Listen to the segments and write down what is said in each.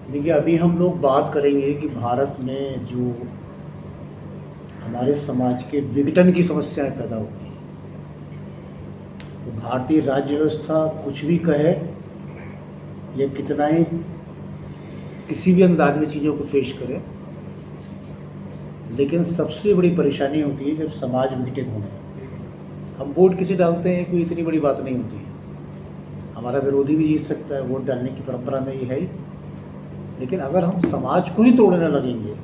देखिए, अभी हम लोग बात करेंगे कि भारत में जो हमारे समाज के विघटन की समस्याएं पैदा हुई हैं। तो भारतीय राज्य व्यवस्था कुछ भी कहे या कितना ही किसी भी अंदाज में चीज़ों को पेश करे, लेकिन सबसे बड़ी परेशानी होती है जब समाज विघटित होने लगता है। हम वोट किसे डालते हैं, कोई इतनी बड़ी बात नहीं होती है। हमारा विरोधी भी जीत सकता है, वोट डालने की परंपरा में ये है ही। लेकिन अगर हम समाज को ही तोड़ने लगेंगे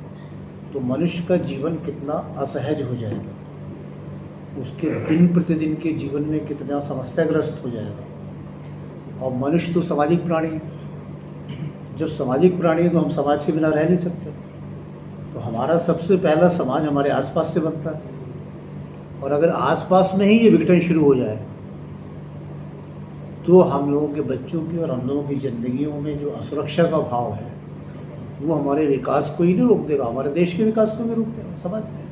तो मनुष्य का जीवन कितना असहज हो जाएगा, उसके दिन प्रतिदिन के जीवन में कितना समस्याग्रस्त हो जाएगा। और मनुष्य तो सामाजिक प्राणी है। जब सामाजिक प्राणी है तो हम समाज के बिना रह नहीं सकते। तो हमारा सबसे पहला समाज हमारे आसपास से बनता है, और अगर आसपास में ही ये विघटन शुरू हो जाए तो हम लोगों के बच्चों की और हम लोगों की ज़िंदगियों में जो असुरक्षा का भाव है वो हमारे विकास को ही नहीं रोक देगा, हमारे देश के विकास को भी रोक देगा समाज में।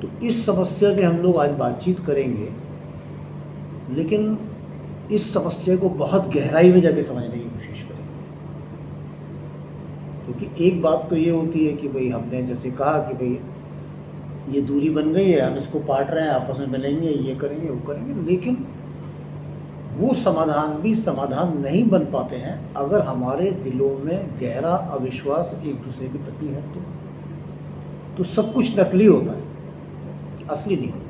तो इस समस्या पे हम लोग आज बातचीत करेंगे, लेकिन इस समस्या को बहुत गहराई में जाके समझने की कोशिश करेंगे। क्योंकि एक बात तो ये होती है कि भाई हमने जैसे कहा कि भाई ये दूरी बन गई है, हम इसको पाट रहे हैं, आपस में मिलेंगे, ये करेंगे वो करेंगे, लेकिन वो समाधान भी समाधान नहीं बन पाते हैं अगर हमारे दिलों में गहरा अविश्वास एक दूसरे के प्रति है। तो सब कुछ नकली होता है, असली नहीं होता।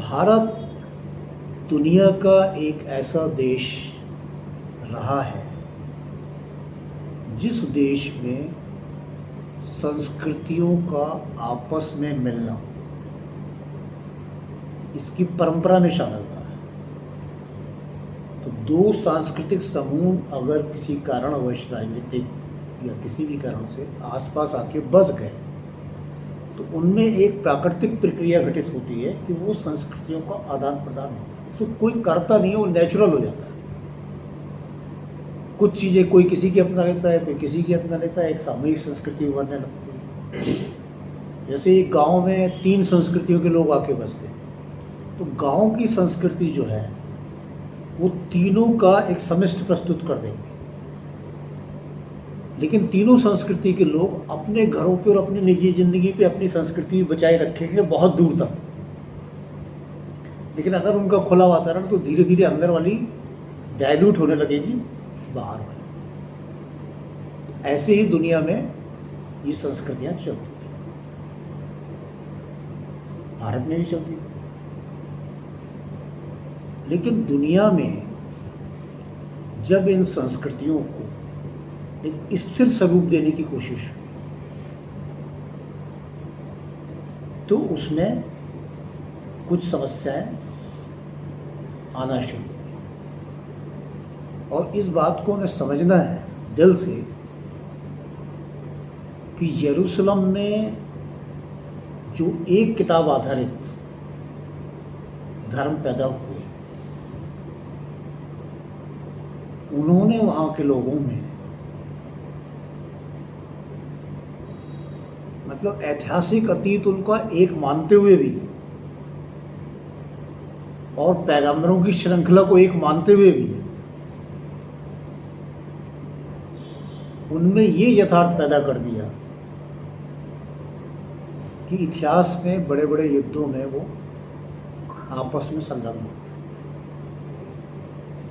भारत दुनिया का एक ऐसा देश रहा है जिस देश में संस्कृतियों का आपस में मिलना इसकी परंपरा में शामिल था। तो दो सांस्कृतिक समूह अगर किसी कारणवश राजनीतिक या किसी भी कारण से आसपास आके बस गए तो उनमें एक प्राकृतिक प्रक्रिया घटित होती है कि वो संस्कृतियों का आदान प्रदान होता है। उसको कोई करता नहीं है, वो नेचुरल हो जाता है। कुछ चीज़ें कोई किसी की अपना लेता है, कोई किसी की अपना लेता है, एक सामूहिक संस्कृति उभरने लगती है। जैसे एक गाँव में 3 संस्कृतियों के लोग आके बस गए, तो गांव की संस्कृति जो है वो तीनों का एक समिष्ट प्रस्तुत कर देंगे। लेकिन तीनों संस्कृति के लोग अपने घरों पे और अपनी निजी जिंदगी पे अपनी संस्कृति बचाए रखेंगे बहुत दूर तक। लेकिन अगर उनका खुला वातावरण तो धीरे धीरे अंदर वाली डाइल्यूट होने लगेगी बाहर वाली। ऐसे ही दुनिया में ये संस्कृतियां चलती थी, भारत में भी चलती थी। लेकिन दुनिया में जब इन संस्कृतियों को एक स्थिर स्वरूप देने की कोशिश हुई तो उसमें कुछ समस्याएं आना शुरू हुई। और इस बात को हमें समझना है दिल से कि यरूशलेम में जो एक किताब आधारित धर्म पैदा हुए, उन्होंने वहाँ के लोगों में मतलब ऐतिहासिक अतीत उनका एक मानते हुए भी और पैगंबरों की श्रृंखला को एक मानते हुए भी उनमें ये यथार्थ पैदा कर दिया कि इतिहास में बड़े बड़े युद्धों में वो आपस में संलग्न हो गए,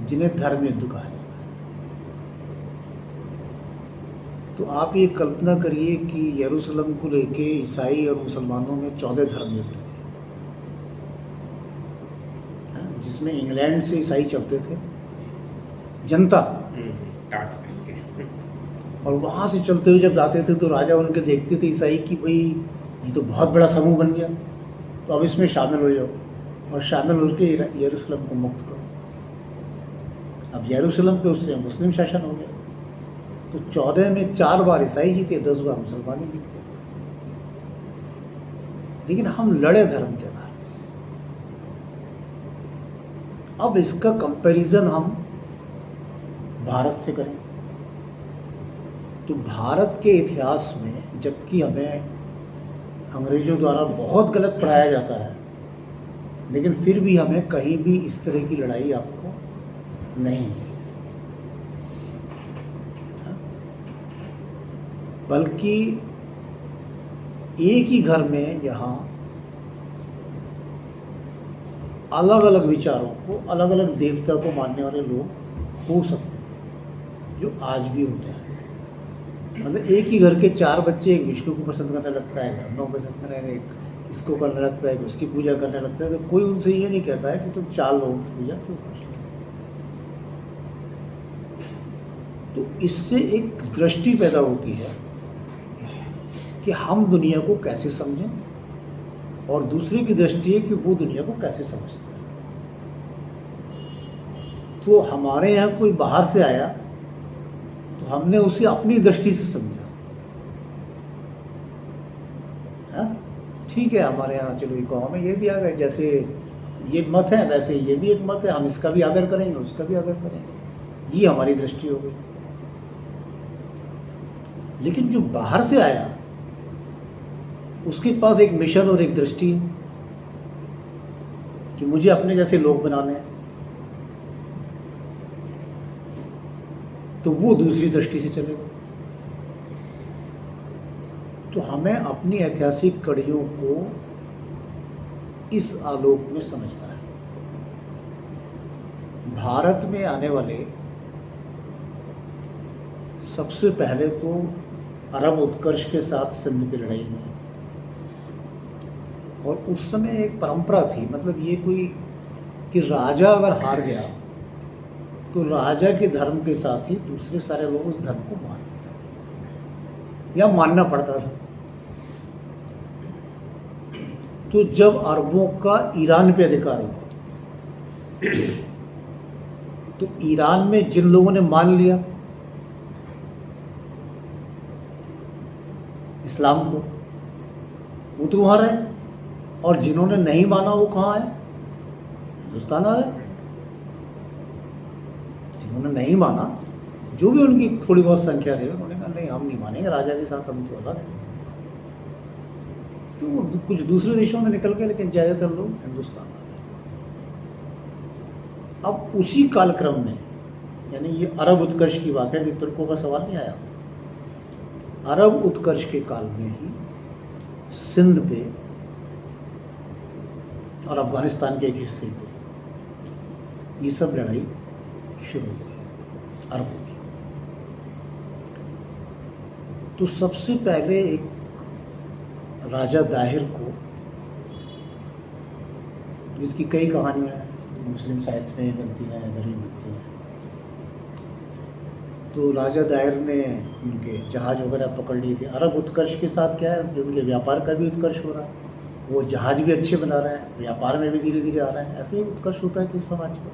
जिन्हें धर्म युद्ध कहा है। तो आप ये कल्पना करिए कि यरूशलेम को लेके ईसाई और मुसलमानों में 14 धर्म युद्ध थे, जिसमें इंग्लैंड से ईसाई चलते थे जनता, और वहाँ से चलते हुए जब जाते थे तो राजा उनके देखते थे ईसाई कि भाई ये तो बहुत बड़ा समूह बन गया, तो अब इसमें शामिल हो जाओ और शामिल होकर यरूशलेम को मुक्त करो। अब यरूशलेम पे उससे मुस्लिम शासन हो गया। तो 14 में 4 बार ईसाई जीते, 10 बार मुसलमान जीते। लेकिन हम लड़े धर्म के आधार। अब इसका कंपैरिजन हम भारत से करें तो भारत के इतिहास में, जबकि हमें अंग्रेजों द्वारा बहुत गलत पढ़ाया जाता है, लेकिन फिर भी हमें कहीं भी इस तरह की लड़ाई आपको नहीं मिली। बल्कि एक ही घर में यहाँ अलग अलग विचारों को, अलग अलग देवता को मानने वाले लोग हो सकते हैं, जो आज भी होते हैं। मतलब एक ही घर के 4 बच्चे एक विष्णु को पसंद करने लगता है, ब्रह्मा को पसंद करने, एक इसको करने लगता है, उसकी पूजा करने लगता है, तो कोई उनसे ये नहीं कहता है कि तुम 4 लोगों की पूजा क्यों कर रहे हो। तो इससे एक दृष्टि पैदा होती है कि हम दुनिया को कैसे समझें, और दूसरे की दृष्टि है कि वो दुनिया को कैसे समझते हैं। तो हमारे यहाँ कोई बाहर से आया तो हमने उसे अपनी दृष्टि से समझा। ठीक है, हमारे यहाँ चलो एक गाँव में ये भी आ गए, जैसे ये मत है वैसे ये भी एक मत है, हम इसका भी आदर करेंगे, उसका भी आदर करेंगे, ये हमारी दृष्टि हो गई। लेकिन जो बाहर से आया उसके पास एक मिशन और एक दृष्टि है कि मुझे अपने जैसे लोग बनाने हैं, तो वो दूसरी दृष्टि से चलेगा। तो हमें अपनी ऐतिहासिक कड़ियों को इस आलोक में समझना है। भारत में आने वाले सबसे पहले तो अरब उत्कर्ष के साथ सिंध की लड़ाई में, और उस समय एक परंपरा थी, मतलब ये कोई कि राजा अगर हार गया तो राजा के धर्म के साथ ही दूसरे सारे लोग उस धर्म को मान लेते या मानना पड़ता था। तो जब अरबों का ईरान पे अधिकार हुआ तो ईरान में जिन लोगों ने मान लिया इस्लाम को, वो तो वहाँ रहे, और जिन्होंने नहीं माना वो कहाँ है? हिंदुस्तान आ गए। जिन्होंने नहीं माना, जो भी उनकी थोड़ी बहुत संख्या थी, उन्होंने कहा नहीं हम नहीं मानेंगे, राजा के साथ हम तो अलग है। तो वो कुछ दूसरे देशों में निकल गए, लेकिन ज़्यादातर लोग हिंदुस्तान आ गए। अब उसी कालक्रम में, यानी ये अरब उत्कर्ष की बात है, अभी तुर्कों का सवाल नहीं आया, अरब उत्कर्ष के काल में ही सिंध पे और अफगानिस्तान के एक हिस्से पे ये सब लड़ाई शुरू हुई अरबों की। तो सबसे पहले एक राजा दाहिर को, जिसकी कई कहानियाँ मुस्लिम साहित्य में मिलती हैं, इधर ही मिलती हैं, तो राजा दाहिर ने उनके जहाज वगैरह पकड़ लिए थे। अरब उत्कर्ष के साथ क्या है, उनके व्यापार का भी उत्कर्ष हो रहा है, वो जहाज भी अच्छे बना रहे हैं, व्यापार में भी धीरे धीरे आ रहा है। ऐसे ही उत्कर्ष होता है किस समाज में।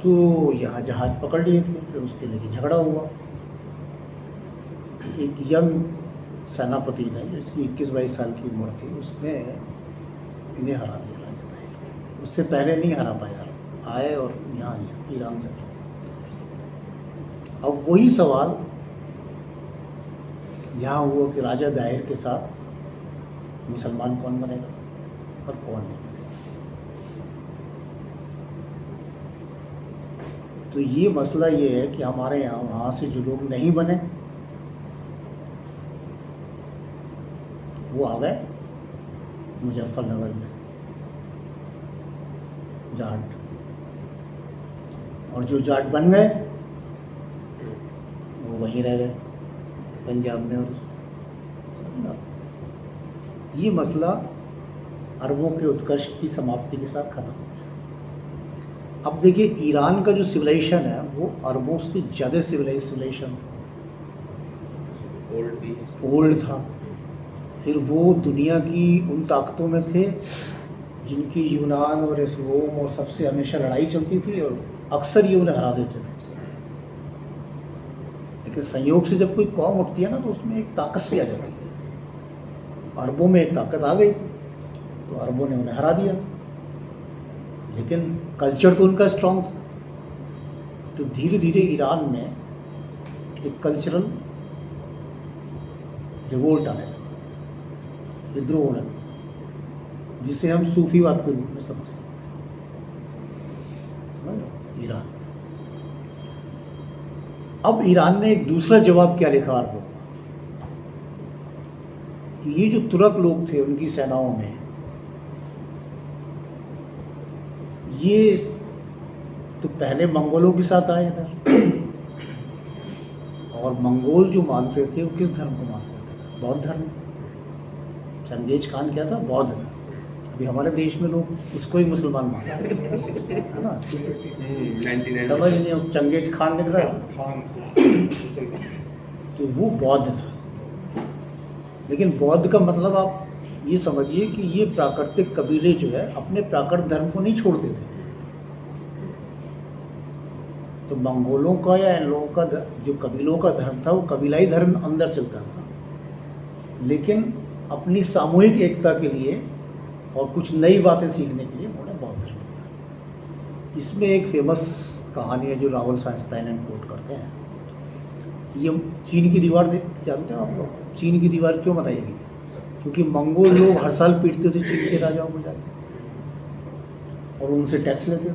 तो यहाँ जहाज पकड़ लिए थे, फिर उसके लेके झगड़ा हुआ। एक यंग सेनापति ने, जिसकी 21-22 साल की उम्र थी, उसने इन्हें हरा दिया राजा दाहिर। उससे पहले नहीं हरा पाया, आए और यहाँ ईरान से। अब वही सवाल यहाँ हुआ कि राजा दाहिर के साथ मुसलमान कौन बनेगा और कौन नहीं बनेगा। तो ये मसला ये है कि हमारे यहाँ वहाँ से जो लोग नहीं बने वो आ गए मुजफ्फरनगर में जाट, और जो जाट बन गए वो वहीं रह गए पंजाब में। और ये मसला अरबों के उत्कर्ष की समाप्ति के साथ खत्म हो गया। अब देखिए, ईरान का जो सिविलाइजेशन है वो अरबों से ज़्यादा सिविलाइजेशन ओल्ड था। फिर वो दुनिया की उन ताकतों में थे जिनकी यूनान और रोम और सबसे हमेशा लड़ाई चलती थी, और अक्सर ये उन्हें हरा देते थे। लेकिन संयोग से जब कोई कौम उठती है ना, तो उसमें एक ताकत सी आ जाती है। अरबों में एक ताकत आ गई तो अरबों ने उन्हें हरा दिया, लेकिन कल्चर तो उनका स्ट्रॉन्ग था। तो धीरे धीरे ईरान में एक कल्चरल रिवोल्ट आने लगा, विद्रोह होने लगा, जिसे हम सूफीवाद के रूप में समझ सकते हैं। ईरान अब ईरान ने एक दूसरा जवाब क्या लिखा आपको, ये जो तुर्क लोग थे उनकी सेनाओं में, ये तो पहले मंगोलों के साथ आए इधर, और मंगोल जो मानते थे वो किस धर्म को मानते थे? बौद्ध धर्म। चंगेज खान क्या था? बौद्ध था। अभी हमारे देश में लोग उसको ही मुसलमान मानते हैं, है ना? समझ नहीं, चंगेज खान लिख रहा है तो वो बौद्ध था। लेकिन बौद्ध का मतलब आप ये समझिए कि ये प्राकृतिक कबीले जो है अपने प्राकृतिक धर्म को नहीं छोड़ते थे। तो मंगोलों का या इन लोगों का जो कबीलों का धर्म था वो कबीलाई धर्म अंदर चलता था, लेकिन अपनी सामूहिक एकता के लिए और कुछ नई बातें सीखने के लिए उन्होंने बौद्ध धर्म। इसमें एक फेमस कहानी है जो राहुल साइंस्टाइन कोट करते हैं। ये चीन की दीवार जानते हो आप लोग? चीन की दीवार क्यों बनाई गई? क्योंकि मंगोल लोग हर साल पीटते थे चीन के राजाओं को जाके, और उनसे टैक्स लेते थे,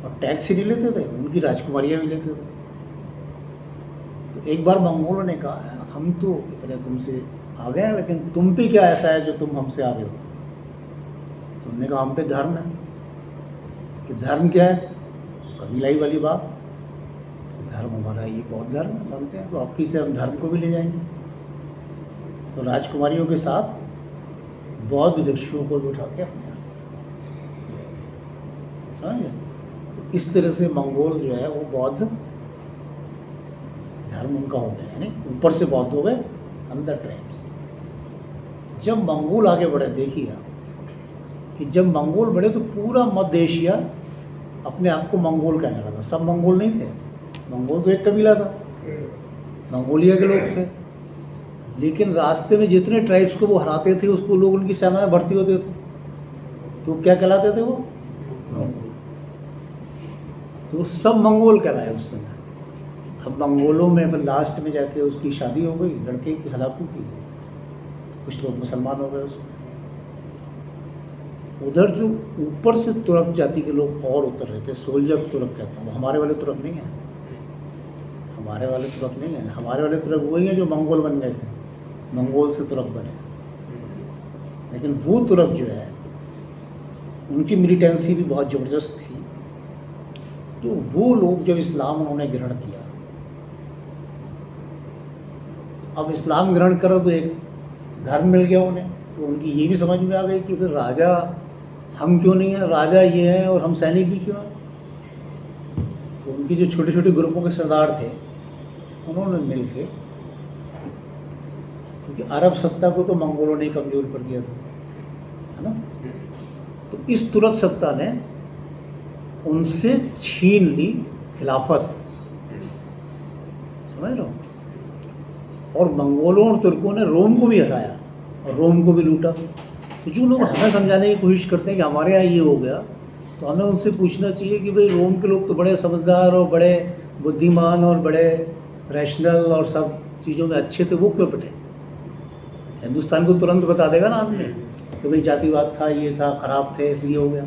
और टैक्स ही नहीं लेते थे, उनकी राजकुमारियाँ भी लेते थे। तो एक बार मंगोलों ने कहा हम तो इतने तुमसे आ गए हैं, लेकिन तुम पे क्या ऐसा है जो तुम हमसे आगे हो? तो उन्होंने कहा हम पे धर्म है। कि धर्म क्या है? कबीलाई वाली बात। धर्म हमारा ये बौद्ध धर्म मानते हैं, तो आपकी से हम धर्म को भी ले जाएंगे। तो राजकुमारियों के साथ बौद्ध भिक्षुओं को भी उठा के अपने यहाँ, समझे? तो इस तरह से मंगोल जो है वो बौद्ध धर्म उनका हो गया, यानी ऊपर से बौद्ध हो गए, अंदर ट्राइब्स। जब मंगोल आगे बढ़े, देखिए आप कि जब मंगोल बढ़े तो पूरा मध्य एशिया अपने आप को मंगोल कहने लगा। सब मंगोल नहीं थे, मंगोल तो एक कबीला था, मंगोलिया के लोग थे, लेकिन रास्ते में जितने ट्राइब्स को वो हराते थे उसको लोग उनकी सेना में भर्ती होते थे, तो क्या कहलाते थे वो? तो सब मंगोल कहलाए उस समय। अब मंगोलों में फिर लास्ट में जाके उसकी शादी हो गई लड़के की, हलाकू की, कुछ लोग मुसलमान हो गए उसमें। उधर जो ऊपर से तुर्क जाति के लोग और उतर रहे थे, सोल्जक तुर्क कहते हैं, हमारे वाले तुर्क नहीं है, हमारे वाले तुर्क नहीं है। हमारे वाले तुर्क वही हैं जो मंगोल बन गए थे, मंगोल से तुर्क बने। लेकिन वो तुर्क जो है उनकी मिलिटेंसी भी बहुत ज़बरदस्त थी। तो वो लोग जब इस्लाम उन्होंने ग्रहण किया, अब इस्लाम ग्रहण करो तो एक धर्म मिल गया उन्हें, तो उनकी ये भी समझ में आ गई कि फिर राजा हम क्यों नहीं हैं, राजा ये हैं और हम सैनिक भी क्यों हैं। तो उनकी जो छोटे छोटे ग्रुपों के सरदार थे उन्होंने मिल के, क्योंकि अरब सत्ता को तो मंगोलों ने कमज़ोर कर दिया था, है ना? तो इस तुर्क सत्ता ने उनसे छीन ली खिलाफत, समझ रहे हो? और मंगोलों और तुर्कों ने रोम को भी हराया और रोम को भी लूटा। तो जो लोग हमें समझाने की कोशिश करते हैं कि हमारे यहाँ ये हो गया, तो हमें उनसे पूछना चाहिए कि भाई रोम के लोग तो बड़े समझदार और बड़े बुद्धिमान और बड़े रैशनल और सब चीज़ों में अच्छे थे, वो क्यों पिटे? हिंदुस्तान को तुरंत बता देगा ना आदमी कि भाई जातिवाद था, ये था, खराब थे इसलिए हो गया।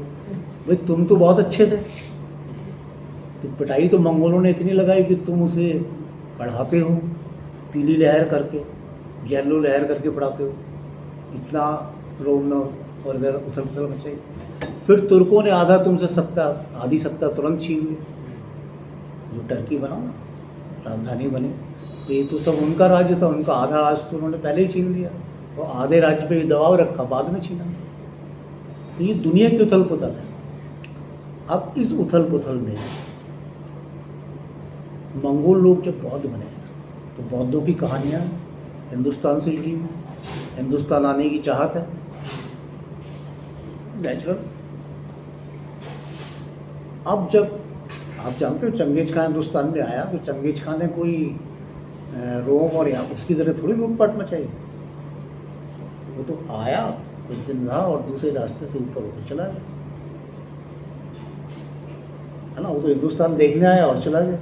भाई तुम तो बहुत अच्छे थे, तो पिटाई तो मंगोलों ने इतनी लगाई कि तुम उसे पढ़ाते हो, पीली लहर करके, येलो लहर करके पढ़ाते हो, इतना रोम में और ज़रा उथल पुथल मचाई। फिर तुर्कों ने आधा तुमसे सत्ता, आधी सत्ता तुरंत छीन ली। जो टर्की बना ना, राजधानी बनी, तो ये तो सब उनका राज्य था, उनका आधा राज्य तो उन्होंने पहले ही छीन लिया, और आधे राज्य पे दबाव रखा, बाद में छीना। तो ये दुनिया की उथल पुथल है। अब इस उथल पुथल में मंगोल लोग जब बौद्ध बने, तो बौद्धों की कहानियाँ हिंदुस्तान से जुड़ी हुई, हिंदुस्तान आने की चाहत है, नेचुरल। अब जब आप जानते हो चंगेज खान हिंदुस्तान में आया, तो चंगेज खान ने कोई रोम और यहाँ उसकी तरह थोड़ी लूटपाट मचाई। वो तो आया, कुछ दिन रहा और दूसरे रास्ते से ऊपर होकर चला गया, है ना? वो तो हिंदुस्तान देखने आया और चला गया।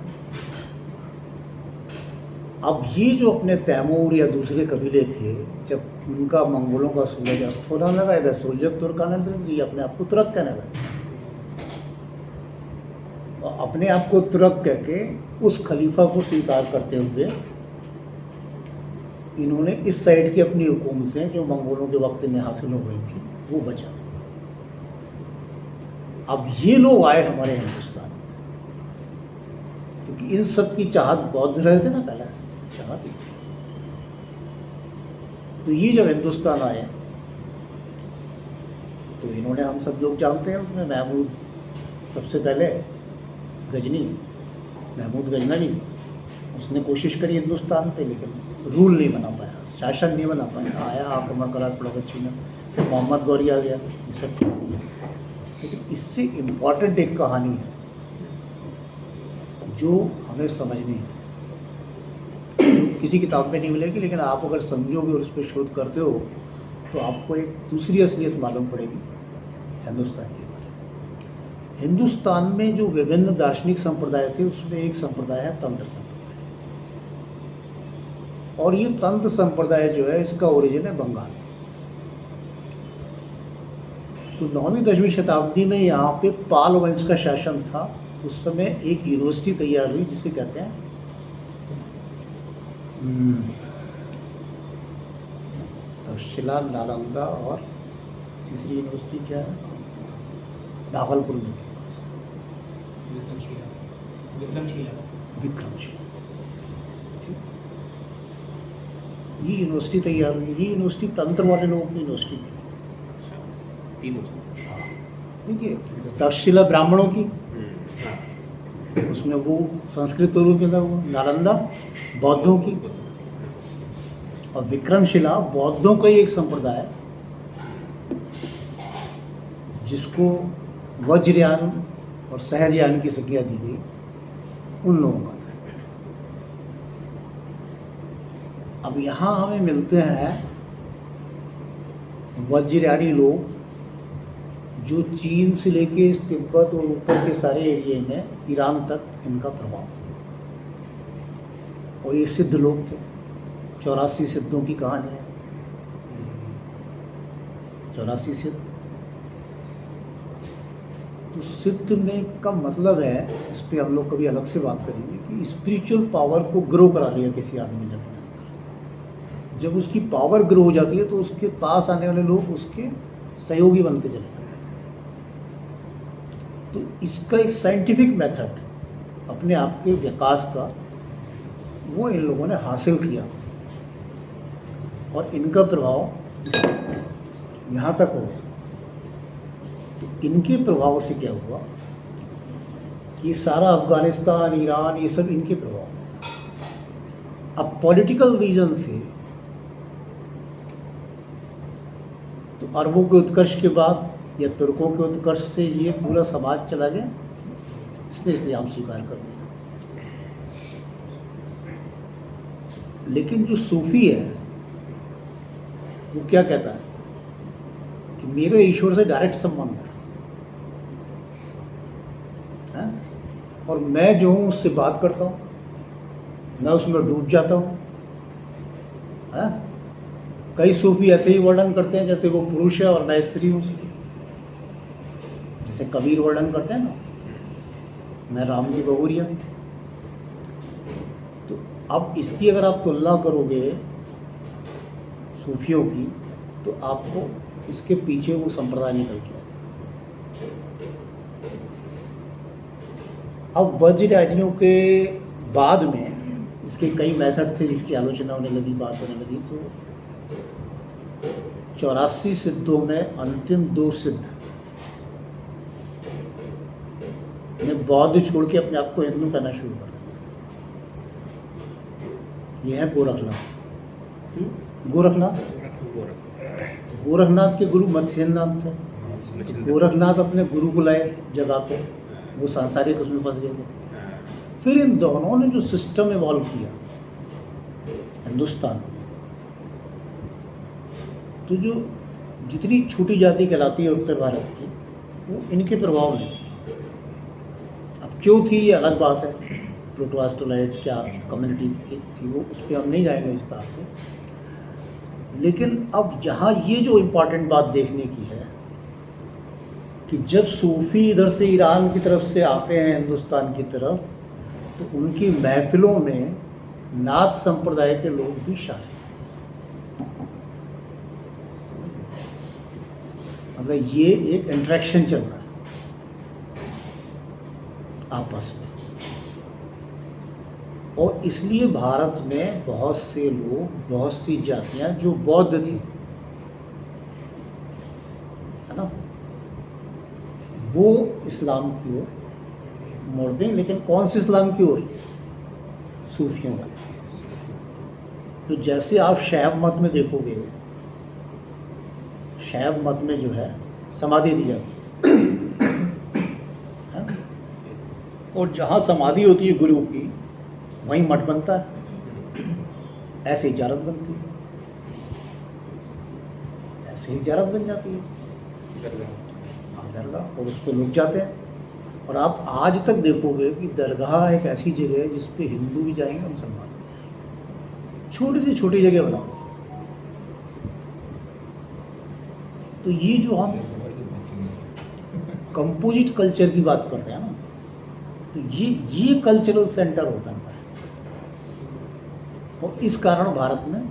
अब ये जो अपने तैमूर या दूसरे कबीले थे, जब उनका मंगोलों का सूरज अस्त होने लगा, इधर सोल्जक तुर्क आने से ये अपने आप को तुर्क कहने लगे। और अपने आप को तुर्क कह के उस खलीफा को स्वीकार करते हुए इन्होंने इस साइड की अपनी हुकूमतें जो मंगोलों के वक्त में हासिल हो गई थी वो बचा। अब ये लोग आए हमारे हिंदुस्तान में, क्योंकि इन सब की चाहत बौद्ध रहे थे ना पहले चाहत। तो ये जब हिंदुस्तान आए तो इन्होंने, हम सब लोग जानते हैं, उसमें महमूद सबसे पहले महमूद गजनवी, उसने कोशिश करी हिंदुस्तान पे, लेकिन रूल नहीं बना पाया, शासन नहीं बना पाया। आया, आक्रमण करा थोड़ा बच्ची ने, फिर मोहम्मद गौरी आ गया, ये सब चीज़ें। लेकिन इससे इम्पॉर्टेंट एक कहानी है जो हमें समझनी है, किसी किताब में नहीं मिलेगी, लेकिन आप अगर समझोगे और उस पर शोध करते हो तो आपको एक दूसरी असलियत मालूम पड़ेगी हिंदुस्तान की। हिंदुस्तान में जो विभिन्न दार्शनिक संप्रदाय थे उसमें एक संप्रदाय है तंत्र संप्रदाय, और ये तंत्र संप्रदाय जो है इसका ओरिजिन है बंगाल। तो 9वीं-10वीं शताब्दी में यहाँ पे पाल वंश का शासन था। उस समय एक यूनिवर्सिटी तैयार हुई जिसे कहते हैं तक्षशिला, नालंदा, और तीसरी यूनिवर्सिटी क्या है, भागलपुर में, विक्रमशिला। ये यूनिवर्सिटी तैयार हुई। ये यूनिवर्सिटी तंत्र वाले लोगों की यूनिवर्सिटी थी। देखिए, तक्षशिला ब्राह्मणों की, उसमें वो संस्कृत रूप में था, वो नालंदा बौद्धों की, और विक्रमशिला बौद्धों का ही एक संप्रदाय है जिसको वज्रयान और सहजयान की संज्ञा दी गई, उन लोगों का। अब यहाँ हमें मिलते हैं वज्रयानी लोग जो चीन से लेके तिब्बत और ऊपर के सारे एरिए में ईरान तक इनका प्रभाव, और ये सिद्ध लोग थे। 84 सिद्धों की कहानी है, 84 सिद्ध। तो सिद्ध में का मतलब है, इस पर हम लोग कभी अलग से बात करेंगे, कि स्पिरिचुअल पावर को ग्रो करा लिया किसी आदमी ने। जब उसकी पावर ग्रो हो जाती है तो उसके पास आने वाले लोग उसके सहयोगी बनते चले जाते हैं। तो इसका एक साइंटिफिक मेथड अपने आप के विकास का वो इन लोगों ने हासिल किया, और इनका प्रभाव यहाँ तक हो गया। तो इनके प्रभाव से क्या हुआ कि सारा अफगानिस्तान, ईरान, ये सब इनके प्रभाव में था। अब पॉलिटिकल रीजन से तो अरबों के उत्कर्ष के बाद या तुर्कों के उत्कर्ष से ये पूरा समाज चला गया, इसने इस्लाम स्वीकार कर लिया। लेकिन जो सूफी है वो क्या कहता है कि मेरे ईश्वर से डायरेक्ट संबंध है, और मैं जो हूँ उससे बात करता हूँ, मैं उसमें डूब जाता हूँ। कई सूफी ऐसे ही वर्णन करते हैं जैसे वो पुरुष है और मैं स्त्री हूँ, जैसे कबीर वर्णन करते हैं ना, मैं राम की बहुरिया। तो अब इसकी अगर आप तुलना करोगे सूफियों की, तो आपको इसके पीछे वो संप्रदाय निकल के आए। अब वज्रयानियों के बाद में इसके कई मेथड थे जिसकी आलोचना होने लगी, बात होने लगी। तो 84 सिद्धों में अंतिम 2 सिद्ध ने बौद्ध छोड़ के अपने आप को हिंदू कहना शुरू कर दिया। ये है गोरखनाथ के गुरु मत्स्येंद्रनाथ थे। गोरखनाथ अपने गुरु को लाए जगह पे, वो सांसारिक उसमें फंस गए थे। फिर इन दोनों ने जो सिस्टम इवॉल्व किया हिंदुस्तान में, तो जो जितनी छोटी जाति कहलाती है उत्तर भारत की, वो इनके प्रभाव में। अब क्यों थी ये अलग बात है, प्रोटोस्टोलाइट क्या कम्युनिटी की थी वो, उस पर हम नहीं जाएंगे विस्तार से। लेकिन अब यहाँ ये जो इम्पोर्टेंट बात देखने की है कि जब सूफ़ी इधर से ईरान की तरफ से आते हैं हिंदुस्तान की तरफ, तो उनकी महफिलों में नाथ संप्रदाय के लोग भी शामिल, मतलब ये एक इंटरेक्शन चल रहा है आपस में। और इसलिए भारत में बहुत से लोग, बहुत सी जातियां जो बौद्ध थी, है ना, वो इस्लाम की ओर मुड़ गए। लेकिन कौन से इस्लाम की ओर? सूफियों वाले। तो जैसे आप शैव मत में देखोगे, शैव मत में जो है समाधि दी जाती है, और जहाँ समाधि होती है गुरु की, वहीं मठ बनता है। ऐसे इजारत बनती है, ऐसे इजारत बन जाती है दरगाह, और उस पर लोग जाते हैं। और आप आज तक देखोगे कि दरगाह एक ऐसी जगह है जिस पे हिंदू भी जाएंगे, मुसलमान भी जाएंगे, छोटी सी छोटी जगह बनाओ। तो ये जो हम कंपोजिट कल्चर की बात करते हैं ना, तो ये कल्चरल सेंटर होता है। और इस कारण भारत में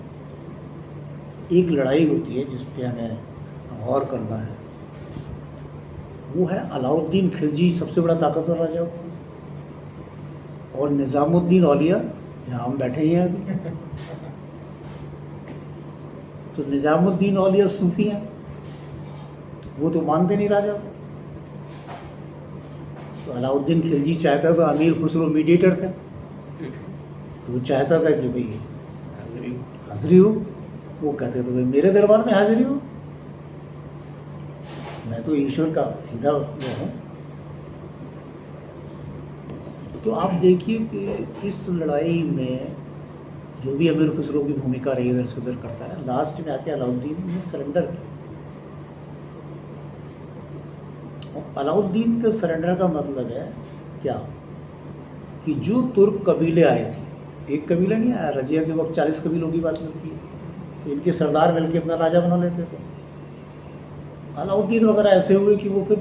एक लड़ाई होती है जिस पे हमें गौर करना है, वो है अलाउद्दीन खिलजी, सबसे बड़ा ताकतवर राजा होता है, और निज़ामुद्दीन औलिया, यहाँ हम बैठे ही हैं अभी। तो निज़ामुद्दीन औलिया सूफी हैं, वो तो मानते नहीं राजा को। तो अलाउद्दीन खिलजी चाहता था, अमीर खुसरो मीडिएटर थे, तो वो चाहता था कि भाई हाजिरी हो। वो कहते थे भाई मेरे दरबार में हाजिरी हो, मैं तो ईश्वर का सीधा वो हूँ। तो आप देखिए कि इस लड़ाई में जो भी अमीर खुसरो की भूमिका रही, इधर से उधर करता है, लास्ट में आके अलाउद्दीन ने सरेंडर किया। अलाउद्दीन के सरेंडर का मतलब है क्या, कि जो तुर्क कबीले आए थे, एक कबीला नहीं आया, रजिया के वक्त 40 कबीलों की बात मिलती है, तो इनके सरदार मिलकर अपना राजा बना लेते थे। अलाउद्दीन वगैरह ऐसे हुए कि वो फिर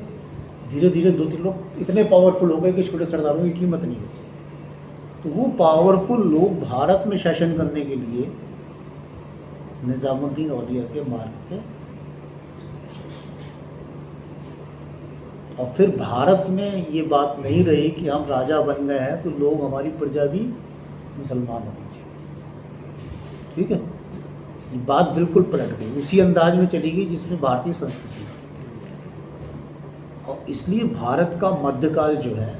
धीरे धीरे 2-3 लोग इतने पावरफुल हो गए कि छोटे सरदारों की कीमत नहीं होती। तो वो पावरफुल लोग भारत में शासन करने के लिए निज़ामुद्दीन औलिया के मार्ग पे, और फिर भारत में ये बात नहीं रही कि हम राजा बन गए हैं तो लोग, हमारी प्रजा भी मुसलमान होनी चाहिए। ठीक है, बात बिल्कुल पलट गई, उसी अंदाज में चली गई जिसमें भारतीय संस्कृति। और इसलिए भारत का मध्यकाल जो है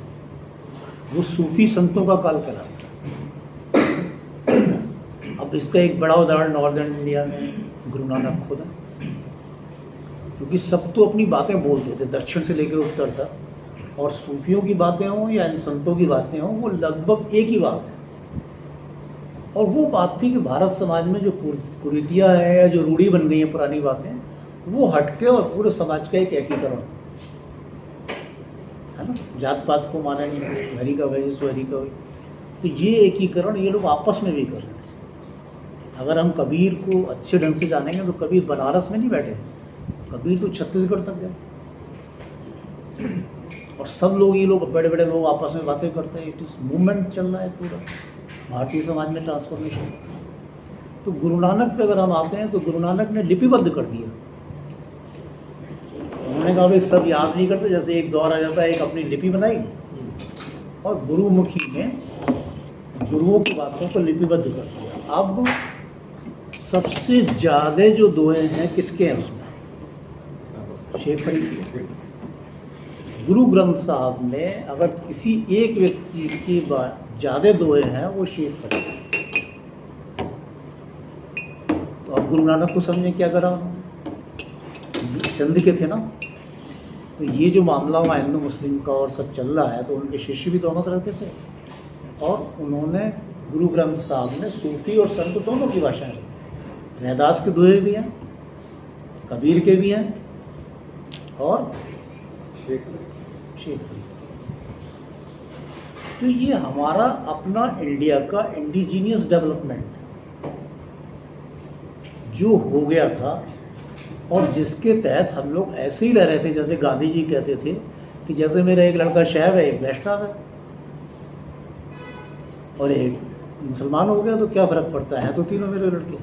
वो सूफी संतों का काल कहलाता है। अब इसका एक बड़ा उदाहरण नॉर्दर्न इंडिया में गुरु नानक खुद है, क्योंकि सब तो अपनी बातें बोलते थे दक्षिण से लेकर उत्तर तक, और सूफियों की बातें हों या इन संतों की बातें हों, वो लगभग एक ही बात है। और वो बात थी कि भारत समाज में जो कुरीतियाँ हैं या जो रूढ़ी बन गई हैं पुरानी बातें, वो हटके और पूरे समाज का एक एकीकरण है ना, जात पात को माना नहीं, हरि का वही सो हरि का वही। तो ये एकीकरण ये लोग आपस में भी कर रहे हैं। अगर हम कबीर को अच्छे ढंग से जानेंगे तो कबीर बनारस में नहीं बैठे, कबीर तो छत्तीसगढ़ तक गए। और सब लोग, ये लोग बड़े बड़े लोग आपस में बातें करते हैं। इट इज मूवमेंट चल रहा है पूरा भारतीय समाज में, ट्रांसफॉर्मेशन। तो गुरु नानक पे अगर हम आते हैं तो गुरु नानक ने लिपिबद्ध कर दिया। उन्होंने कहा भाई सब याद नहीं करते, जैसे एक दौर आ जाता है, एक अपनी लिपि बनाई, और गुरुमुखी ने गुरुओं की बातों को लिपिबद्ध कर दिया। अब सबसे ज़्यादा जो दोहे हैं किसके हैं उसमें? शेख फरीद। गुरु ग्रंथ साहब में अगर किसी एक व्यक्ति की ज़्यादा दोहे हैं वो शेख फरीद। तो अब गुरु नानक को समझे क्या करा, सिंध के थे ना, तो ये जो मामला वहाँ हिंदू मुस्लिम का और सब चल रहा है, तो उनके शिष्य भी दोनों तरह के थे। और उन्होंने गुरु ग्रंथ साहब ने सूफी और संत दोनों की भाषाएं, रैदास के दोहे भी हैं, कबीर के भी हैं, और शेख फरीद। तो ये हमारा अपना इंडिया का इंडिजीनियस डेवलपमेंट जो हो गया था, और जिसके तहत हम लोग ऐसे ही रह रहे थे जैसे गांधी जी कहते थे कि जैसे मेरा एक लड़का शैव है, एक वैष्णव है और एक मुसलमान हो गया तो क्या फ़र्क पड़ता है तो तीनों मेरे लड़के।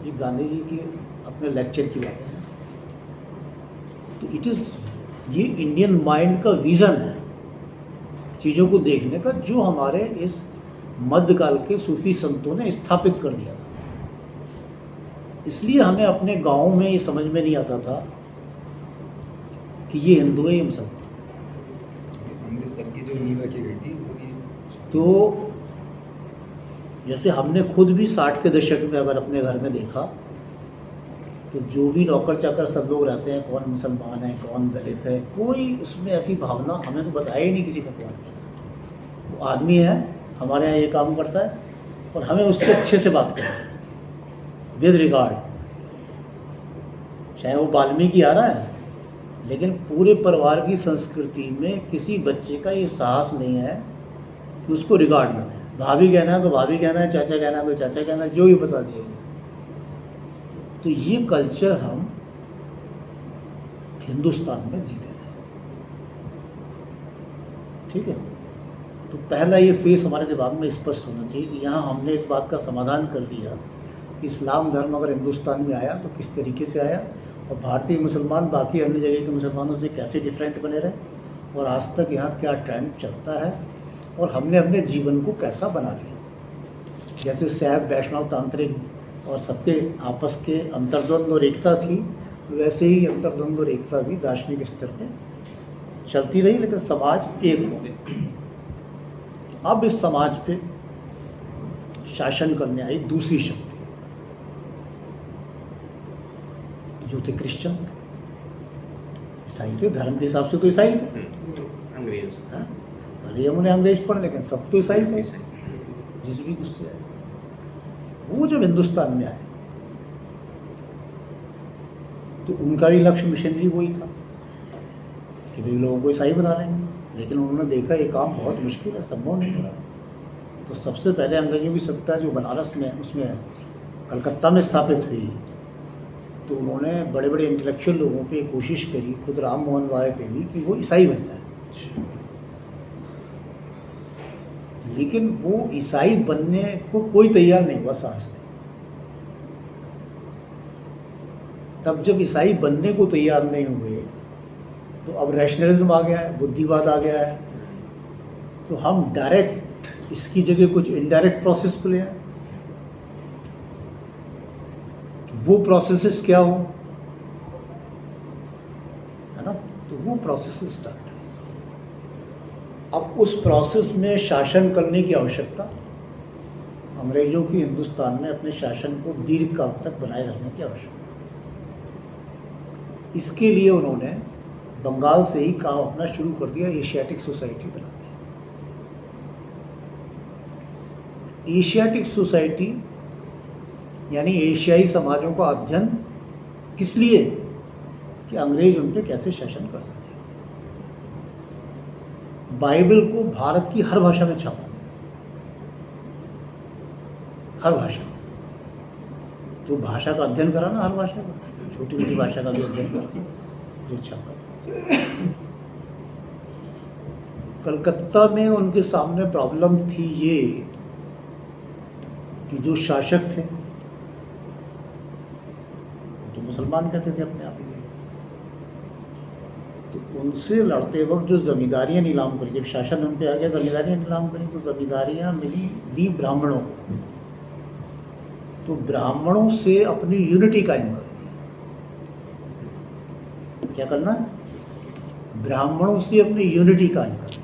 ये गांधी जी की अपने लेक्चर की बात है। तो इट इज़, ये इंडियन माइंड का विज़न है चीज़ों को देखने का, जो हमारे इस मध्यकाल के सूफी संतों ने स्थापित कर दिया था। इसलिए हमें अपने गाँव में ये समझ में नहीं आता था कि ये हिंदू है, ये मुसलमान। अमृतसर की जो नींव रखी गई थी तो जैसे हमने खुद भी 60 के दशक में अगर अपने घर में देखा तो जो भी नौकर चाकर सब लोग रहते हैं, कौन मुसलमान है कौन दलित है, कोई उसमें ऐसी भावना हमें तो बताया ही नहीं किसी का कौन है। वो आदमी है, हमारे यहाँ ये काम करता है और हमें उससे अच्छे से बात करना है विद रिगार्ड, चाहे वो वाल्मीकि आ रहा है। लेकिन पूरे परिवार की संस्कृति में किसी बच्चे का ये साहस नहीं है कि उसको रिगार्ड में है। भाभी कहना है तो भाभी कहना है, चाचा कहना है तो चाचा कहना है, जो ही बता दिया गया। तो ये कल्चर हम हिंदुस्तान में जीते हैं, ठीक है। तो पहला ये फेस हमारे दिमाग में स्पष्ट होना चाहिए कि यहाँ हमने इस बात का समाधान कर लिया कि इस्लाम धर्म अगर हिंदुस्तान में आया तो किस तरीके से आया और भारतीय मुसलमान बाकी अन्य जगह के मुसलमानों से कैसे डिफरेंट बने रहे और आज तक यहाँ क्या ट्रेंड चलता है और हमने अपने जीवन को कैसा बना लिया। जैसे शैव वैष्णव तांत्रिक और सबके आपस के अंतर्द्वंद और एकता थी, वैसे ही अंतर्द्वंद और एकता भी दार्शनिक स्तर पे चलती रही, लेकिन समाज एक हो गया। अब इस समाज पे शासन करने आई दूसरी शक्ति, जो थे क्रिश्चियन। ईसाई थे, धर्म के हिसाब से तो ईसाई थे, अंग्रेज, भले हम उन्हें अंग्रेज पढ़, लेकिन सब तो ईसाई थे जिस भी कुछ से आए। वो जब हिंदुस्तान में आए तो उनका भी लक्ष्य मिशनरी वही था कि भाई लोगों को ईसाई बना लेंगे, लेकिन उन्होंने देखा ये काम बहुत मुश्किल है, संभव नहीं हो रहा। तो सबसे पहले अंग्रेजों की सत्ता जो बनारस में, उसमें कलकत्ता में स्थापित हुई, तो उन्होंने बड़े बड़े इंटेलेक्चुअल लोगों पे कोशिश करी, खुद राम मोहन राय पे भी, कि वो ईसाई बन जाए। लेकिन वो ईसाई बनने को कोई तैयार नहीं हुआ, साहस नहीं। तब जब ईसाई बनने को तैयार नहीं हुए तो अब रैशनलिज्म आ गया है, बुद्धिवाद आ गया है। तो हम डायरेक्ट इसकी जगह कुछ इनडायरेक्ट प्रोसेस को ले आए। वो प्रोसेसेस क्या हो, है ना, तो वो प्रोसेस स्टार्ट। अब उस प्रोसेस में शासन करने की आवश्यकता, अंग्रेजों की हिंदुस्तान में अपने शासन को दीर्घकाल तक बनाए रखने की आवश्यकता। इसके लिए उन्होंने बंगाल से ही काम अपना शुरू कर दिया, एशियाटिक सोसाइटी बना दी। एशियाटिक सोसाइटी यानी एशियाई समाजों का अध्ययन, किस लिए, कि अंग्रेज उन पर कैसे शासन कर सके। बाइबल को भारत की हर भाषा में छापा, हर भाषा। तो भाषा का अध्ययन करा ना, हर भाषा का, छोटी मोटी भाषा का भी अध्ययन करा, जो छापा। कलकत्ता में उनके सामने प्रॉब्लम थी ये कि जो शासक थे तो मुसलमान कहते थे अपने आप ही, तो उनसे लड़ते वक्त जो जमींदारियां नीलाम करी, जब शासन उन पे आ गया, जमींदारियां नीलाम करी, तो जमींदारियां दी ब्राह्मणों को। तो ब्राह्मणों से अपनी यूनिटी कायम करनी, क्या करना, ब्राह्मणों से अपनी यूनिटी कायम करनी।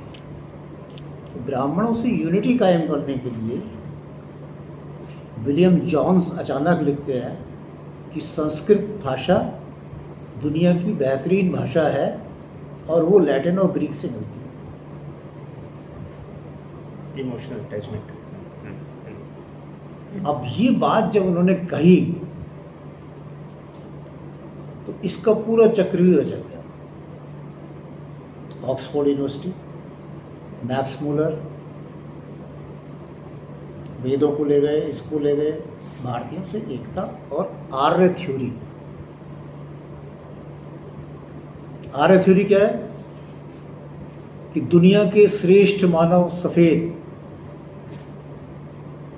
तो ब्राह्मणों से यूनिटी कायम करने के लिए विलियम जॉन्स अचानक लिखते हैं कि संस्कृत भाषा दुनिया की बेहतरीन भाषा है और वो लैटिन और ग्रीक से मिलती है। Emotional attachment. अब ये बात जब उन्होंने कही तो इसका पूरा चक्रव्यूह चल गया। ऑक्सफोर्ड यूनिवर्सिटी, मैक्स मूलर, वेदों को ले गए, इसको ले गए, भारतीयों से एकता और आर्य थ्योरी, आर्य थ्योरी क्या है कि दुनिया के श्रेष्ठ मानव सफेद,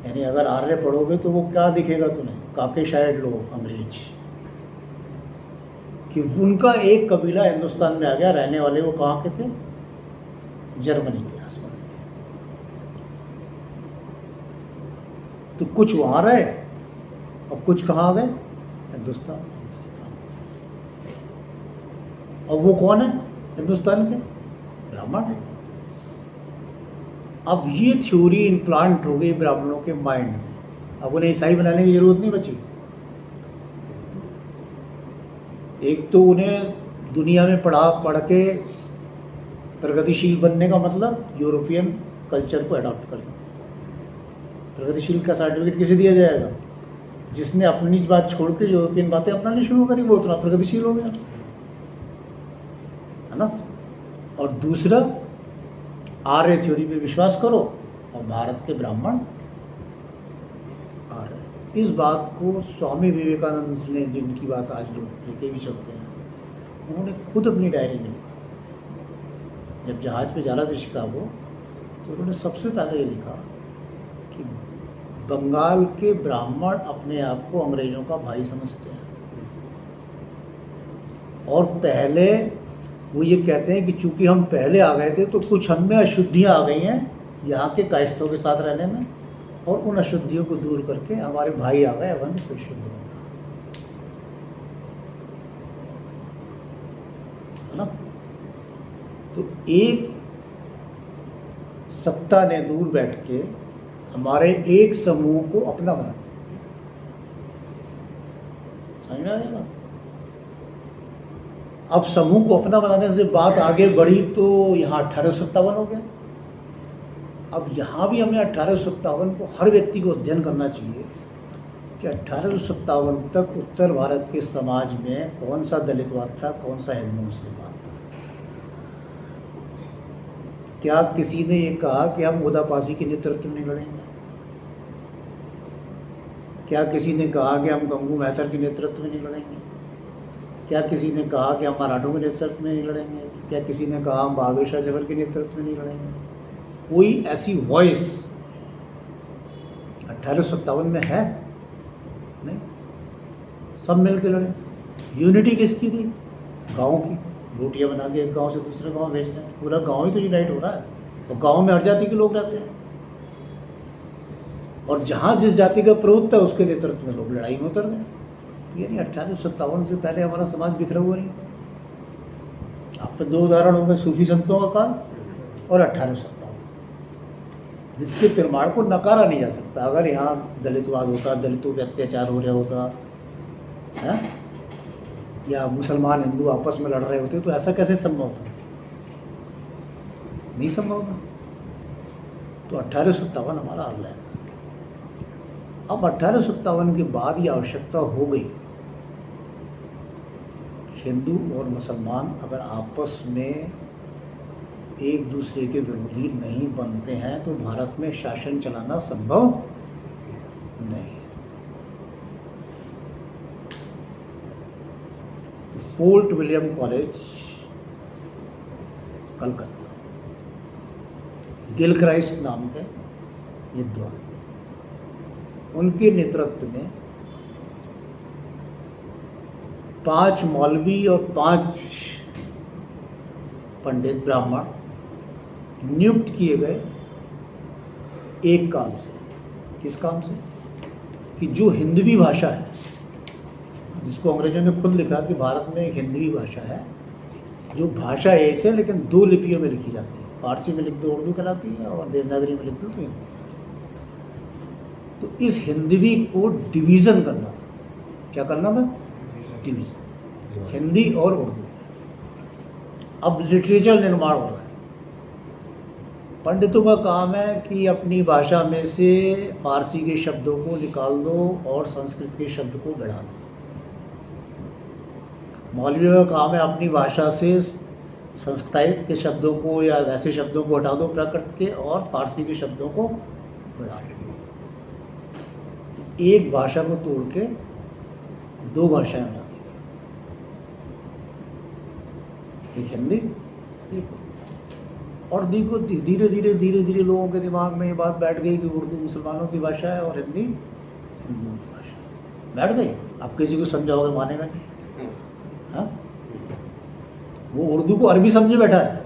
यानी अगर आर्य पढ़ोगे तो वो क्या दिखेगा तुम्हें, काकेशायड लोग, अंग्रेज, कि उनका एक कबीला हिंदुस्तान में आ गया, रहने वाले वो कहाँ के थे, जर्मनी के आसपास के। तो कुछ वहाँ रहे और कुछ कहाँ गए, हिंदुस्तान। और वो कौन है हिंदुस्तान के, ब्राह्मण है। अब ये थ्योरी इम्प्लांट हो गई ब्राह्मणों के माइंड में, अब उन्हें ईसाई बनाने की जरूरत नहीं बची। एक तो उन्हें दुनिया में पढ़ के प्रगतिशील बनने का मतलब यूरोपियन कल्चर को अडॉप्ट करना। प्रगतिशील का सर्टिफिकेट किसे दिया जाएगा, जिसने अपनी बात छोड़ के यूरोपियन बातें अपनानी शुरू करी, वो उतना प्रगतिशील हो गया, है ना। और दूसरा, आर्य थ्योरी पे विश्वास करो और भारत के ब्राह्मण आर्य। इस बात को स्वामी विवेकानंद ने, जिनकी बात आज लोग लेके भी चलते हैं, उन्होंने खुद अपनी डायरी में लिखा। जब जहाज पे जा रहा था शिकागो, तो उन्होंने सबसे पहले ये लिखा कि बंगाल के ब्राह्मण अपने आप को अंग्रेजों का भाई समझते हैं, और पहले वो ये कहते हैं कि चूंकि हम पहले आ गए थे तो कुछ हम में अशुद्धियाँ आ गई हैं यहाँ के कायस्थों के साथ रहने में, और उन अशुद्धियों को दूर करके हमारे भाई आ गए, अब हमें फिर शुद्ध होना है ना। तो एक सत्ता ने दूर बैठ के हमारे एक समूह को अपना बना दिया, समझ में आ रही बात। अब समूह को अपना बनाने से बात आगे बढ़ी तो यहाँ 1857 हो गया। अब यहाँ भी हमें 1857 को हर व्यक्ति को अध्ययन करना चाहिए कि 1857 तक उत्तर भारत के समाज में कौन सा दलितवाद था, कौन सा हिंदू मुस्लिमवाद था। क्या किसी ने ये कहा कि हम उदापासी के नेतृत्व में लड़ेंगे? क्या किसी ने कहा कि हम गंगू मैसर के नेतृत्व में नहीं लड़ेंगे? क्या किसी ने कहा कि हम मराठों के नेतृत्व में नहीं लड़ेंगे? क्या किसी ने कहा हम बहादुर शाह जफर के नेतृत्व में नहीं लड़ेंगे? कोई ऐसी वॉइस 1857 में है नहीं, सब मिल के लड़े। यूनिटी किसकी थी? गाँव की। रोटियां बना के एक गांव से दूसरे गांव भेज रहे हैं, पूरा गांव ही तो यूनाइट हो रहा है। तो गांव में हर जाति के लोग रहते हैं, और जहां जिस जाति का प्रभुत्व है उसके नेतृत्व में लोग लड़ाई में उतर गए। यानी 1857 से पहले हमारा समाज बिखरा हुआ नहीं था। आप पे दो उदाहरण हो गए, सूफी संतों का काल और 1857, जिसके प्रमाण को नकारा नहीं जा सकता। अगर यहाँ दलितवाद होता, दलितों पे अत्याचार हो रहा होता है, या मुसलमान हिंदू आपस में लड़ रहे होते, तो ऐसा कैसे संभव था? नहीं संभव था। तो 1857 हमारा अगला है। अब 1857 के बाद ये आवश्यकता हो गई, हिंदू और मुसलमान अगर आपस में एक दूसरे के विरोधी नहीं बनते हैं तो भारत में शासन चलाना संभव नहीं। Fort William college Calcutta, Gilchrist नाम के विद्वान, उनके नेतृत्व में 5 मौलवी और 5 पंडित ब्राह्मण नियुक्त किए गए एक काम से। किस काम से? कि जो हिंदवी भाषा है, जिसको अंग्रेजों ने खुद लिखा कि भारत में एक हिंदवी भाषा है, जो भाषा एक है लेकिन 2 लिपियों में लिखी जाती है। फारसी में लिख दो उर्दू कहलाती है, और देवनागरी में लिख दो तो हिंदी। तो इस हिंदवी को डिवीज़न करना था। क्या करना था? डिवीज़न, हिंदी और उर्दू। अब लिटरेचर निर्माण हो रहा है। पंडितों का काम है कि अपनी भाषा में से फारसी के शब्दों को निकाल दो और संस्कृत के शब्द को बढ़ा दो। मौलवियों का काम है अपनी भाषा से संस्कृत के शब्दों को या वैसे शब्दों को हटा दो प्राकृत के, और फारसी के शब्दों को बढ़ा दो। एक भाषा को तोड़ के 2 भाषाएं बना दी। एक हिंदी, और देखो धीरे धीरे लोगों के दिमाग में ये बात बैठ गई कि उर्दू मुसलमानों की भाषा है और हिंदी हिंदुओं की भाषा। बैठ गई। आप किसी को समझाओगे मानेगा नहीं। हाँ, वो उर्दू को अरबी समझे बैठा है,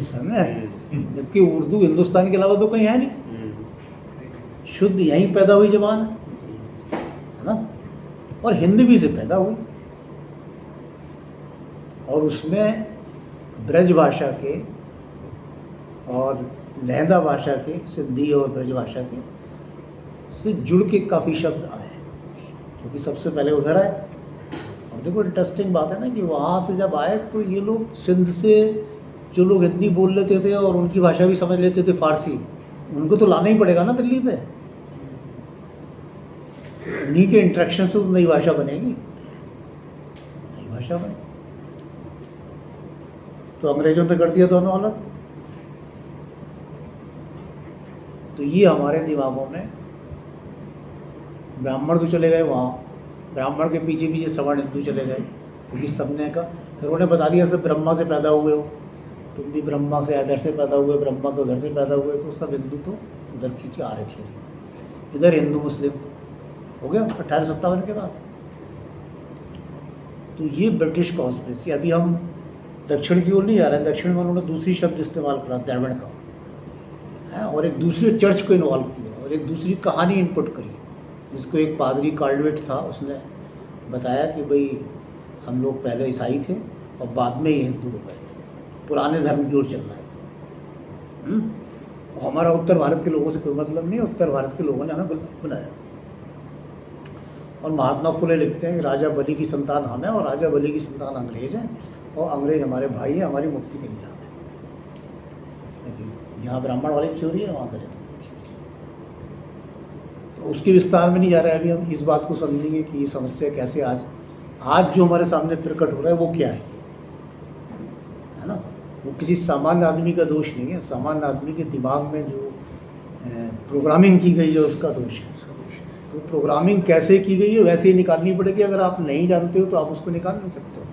समझे? जबकि उर्दू हिंदुस्तान के अलावा तो कहीं है नहीं, शुद्ध यहीं पैदा हुई जबान है ना, और हिंदी भी से पैदा हुई, और उसमें ब्रज भाषा के और लहंदा भाषा के, सिंधी और ब्रज भाषा के से जुड़ के काफ़ी शब्द आए, क्योंकि सबसे पहले उधर आए। और देखो इंटरेस्टिंग बात है ना कि वहाँ से जब आए तो ये लोग सिंध से जो लोग हिंदी बोल लेते थे और उनकी भाषा भी समझ लेते थे फारसी, उनको तो लाना ही पड़ेगा ना दिल्ली पे। उन्हीं के इंटरेक्शन से तो नई भाषा बनेगी, नई भाषा बनेगी। तो अंग्रेजों ने कर दिया दोनों अलग। तो ये हमारे दिमागों में, ब्राह्मण तो चले गए वहाँ, ब्राह्मण के पीछे पीछे सवर्ण हिंदू चले गए, क्योंकि सबने का फिर उन्होंने बता दिया सब ब्रह्मा से पैदा हुए हो, तुम भी ब्रह्मा से इधर से पैदा हुए, ब्रह्मा के उधर से पैदा हुए, तो सब हिंदू तो उधर खींचे आ रहे थे। इधर हिंदू मुस्लिम हो गया 1857 के बाद। तो ये ब्रिटिश कॉन्स्पिरेसी। अभी हम दक्षिण की ओर नहीं जा रहे हैं, दक्षिण में उन्होंने दूसरी शब्द इस्तेमाल करा, द्रविड़ का है, और एक दूसरे चर्च को इन्वॉल्व किया और एक दूसरी कहानी इनपुट करी, जिसको एक पादरी कार्लवेट था, उसने बताया कि भाई हम लोग पहले ईसाई थे और बाद में ये हिंदू हो गए, पुराने धर्म की ओर चल रहा है। और हमारा उत्तर भारत के लोगों से कोई मतलब नहीं, उत्तर भारत के लोगों ने हमें बुलाया। और महात्मा फुले लिखते हैं कि राजा बली की संतान हम हैं और राजा बली की संतान अंग्रेज हैं, और अंग्रेज हमारे भाई हैं, हमारी मुक्ति के लिए हमें। लेकिन यहाँ ब्राह्मण वाली थ्योरी है, वहाँ पर तो उसके विस्तार में नहीं जा रहा है। अभी हम इस बात को समझेंगे कि ये समस्या कैसे आज जो हमारे सामने प्रकट हो रहा है वो क्या है ना। वो किसी सामान्य आदमी का दोष नहीं है, सामान्य आदमी के दिमाग में जो प्रोग्रामिंग की गई है उसका दोष है। तो प्रोग्रामिंग कैसे की गई है वैसे ही निकालनी पड़ेगी। अगर आप नहीं जानते हो तो आप उसको निकाल नहीं सकते हो।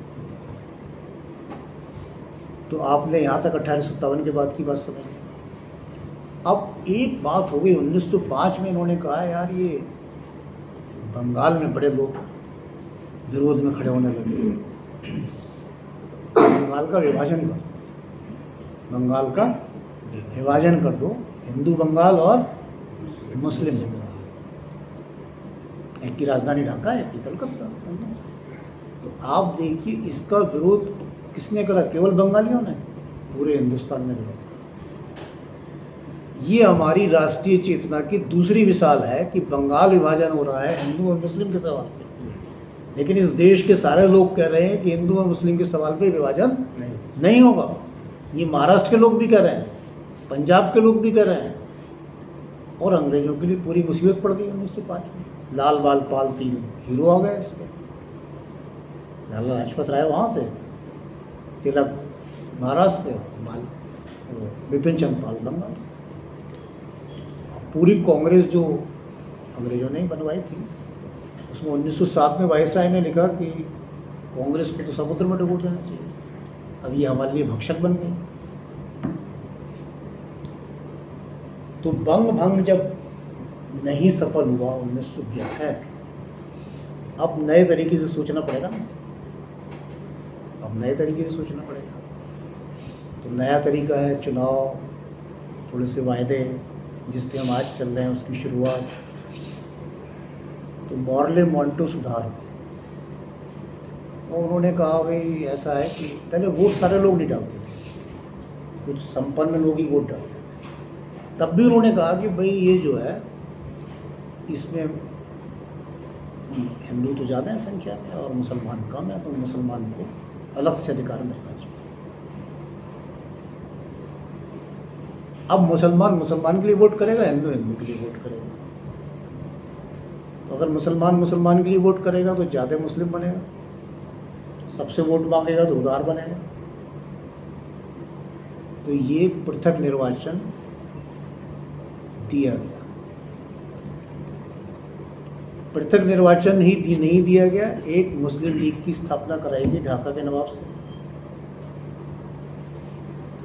तो आपने यहाँ तक 1857 के बाद की बात समझ ली। अब एक बात हो गई, 1905 में इन्होंने कहा यार ये बंगाल में बड़े लोग विरोध में खड़े होने लगे, बंगाल का विभाजन कर दो, बंगाल का विभाजन कर दो, हिंदू बंगाल और मुस्लिम बंगाल, एक की राजधानी ढाका, एक की कलकत्ता। तो आप देखिए इसका विरोध किसने करा? केवल बंगालियों ने, पूरे हिंदुस्तान में विरोध। ये हमारी राष्ट्रीय चेतना की दूसरी मिसाल है कि बंगाल विभाजन हो रहा है हिंदू और मुस्लिम के सवाल पे, लेकिन इस देश के सारे लोग कह रहे हैं कि हिंदू और मुस्लिम के सवाल पे विभाजन नहीं होगा। ये महाराष्ट्र के लोग भी कह रहे हैं, पंजाब के लोग भी कह रहे हैं, और अंग्रेजों के लिए पूरी मुसीबत पड़ गई 1905 में। लाल बाल पाल 3 हीरो आ गए इसके, लाला लाजपत राय वहाँ से, तिलक महाराष्ट्र से, विपिन चंद्र पाल बंगाल से। पूरी कांग्रेस जो अंग्रेजों ने ही बनवाई थी, उसमें 1907 में वायसराय ने लिखा कि कांग्रेस को तो समुद्र में डुबो देना चाहिए, अब ये हमारे लिए भक्षक बन गई। तो बंग भंग जब नहीं सफल हुआ 1911, अब नए तरीके से सोचना पड़ेगा ना, अब नए तरीके से सोचना पड़ेगा। तो नया तरीका है चुनाव, थोड़े से वायदे जिसपे हम आज चल रहे हैं उसकी शुरुआत। तो मॉर्ले मॉन्टो सुधार हुए, और उन्होंने कहा भाई ऐसा है कि पहले वोट सारे लोग नहीं डालते थे, कुछ संपन्न लोग ही वोट डालते थे। तब भी उन्होंने कहा कि भाई ये जो है इसमें हिंदू तो ज़्यादा है संख्या में और मुसलमान कम है, तो मुसलमान को अलग से अधिकार मिलना चाहिए। अब मुसलमान मुसलमान के लिए वोट करेगा, हिंदू हिंदू के लिए वोट करेगा। तो अगर मुसलमान मुसलमान के लिए वोट करेगा तो ज़्यादा मुस्लिम बनेगा, सबसे वोट मांगेगा तो उदार बनेगा। तो ये पृथक निर्वाचन दिया गया। पृथक निर्वाचन ही नहीं दिया गया, एक मुस्लिम लीग की स्थापना कराई गई ढाका के नवाब से,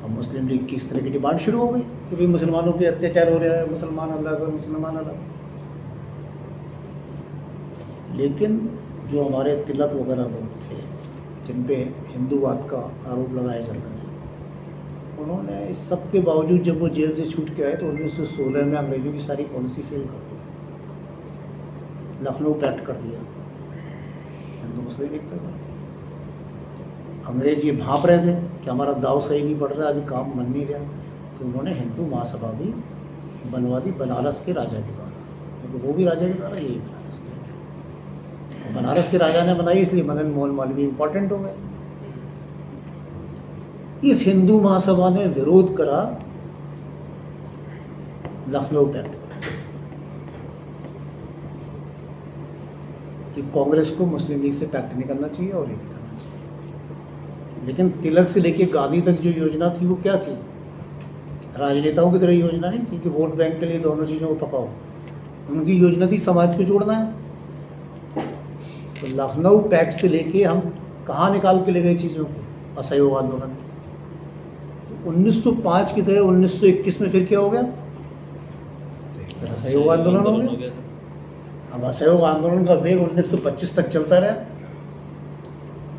अब मुस्लिम लीग की इस तरह की डिमांड शुरू हो गई कि भाई मुसलमानों पे अत्याचार हो रहा है, मुसलमान अलग और मुसलमान अलग। लेकिन जो हमारे तिलक वगैरह लोग थे जिन पे हिंदूवाद का आरोप लगाया जाता है, उन्होंने इस सब के बावजूद जब वो जेल से छूट के आए तो 1916 में अंग्रेजों की सारी पॉलिसी फेल कर दी, लखनऊ पैक्ट कर दिया हिंदू मुस्लिम लीग पर। अंग्रेज ये भांप रहे थे कि हमारा दाव सही नहीं पड़ रहा, अभी काम बन नहीं रहा, तो उन्होंने हिंदू महासभा भी बनवा दी बनारस के राजा के द्वारा, क्योंकि वो भी राजा के द्वारा, यही बनारस के राजा ने बनाई, इसलिए मदन मोहन मालवीय इंपॉर्टेंट हो गए। इस हिंदू महासभा ने विरोध करा लखनऊ पैक्ट कि कांग्रेस को मुस्लिम लीग से पैक्ट नहीं करना चाहिए और ये नहीं करना चाहिए। लेकिन तिलक से लेके गांधी तक जो योजना थी वो क्या थी? राजनेताओं की तरह योजना नहीं थी कि वोट बैंक के लिए दोनों चीज़ों को पकाओ। उनकी योजना थी समाज को जोड़ना है। तो लखनऊ पैक्ट से लेके हम कहाँ निकाल के ले गए चीज़ों को? असहयोग आंदोलन। तो 1905 की तरह 1921 में फिर क्या हो गया? असहयोग आंदोलन हो गया। अब असहयोग आंदोलन का वेग 1925 तक चलता रहा।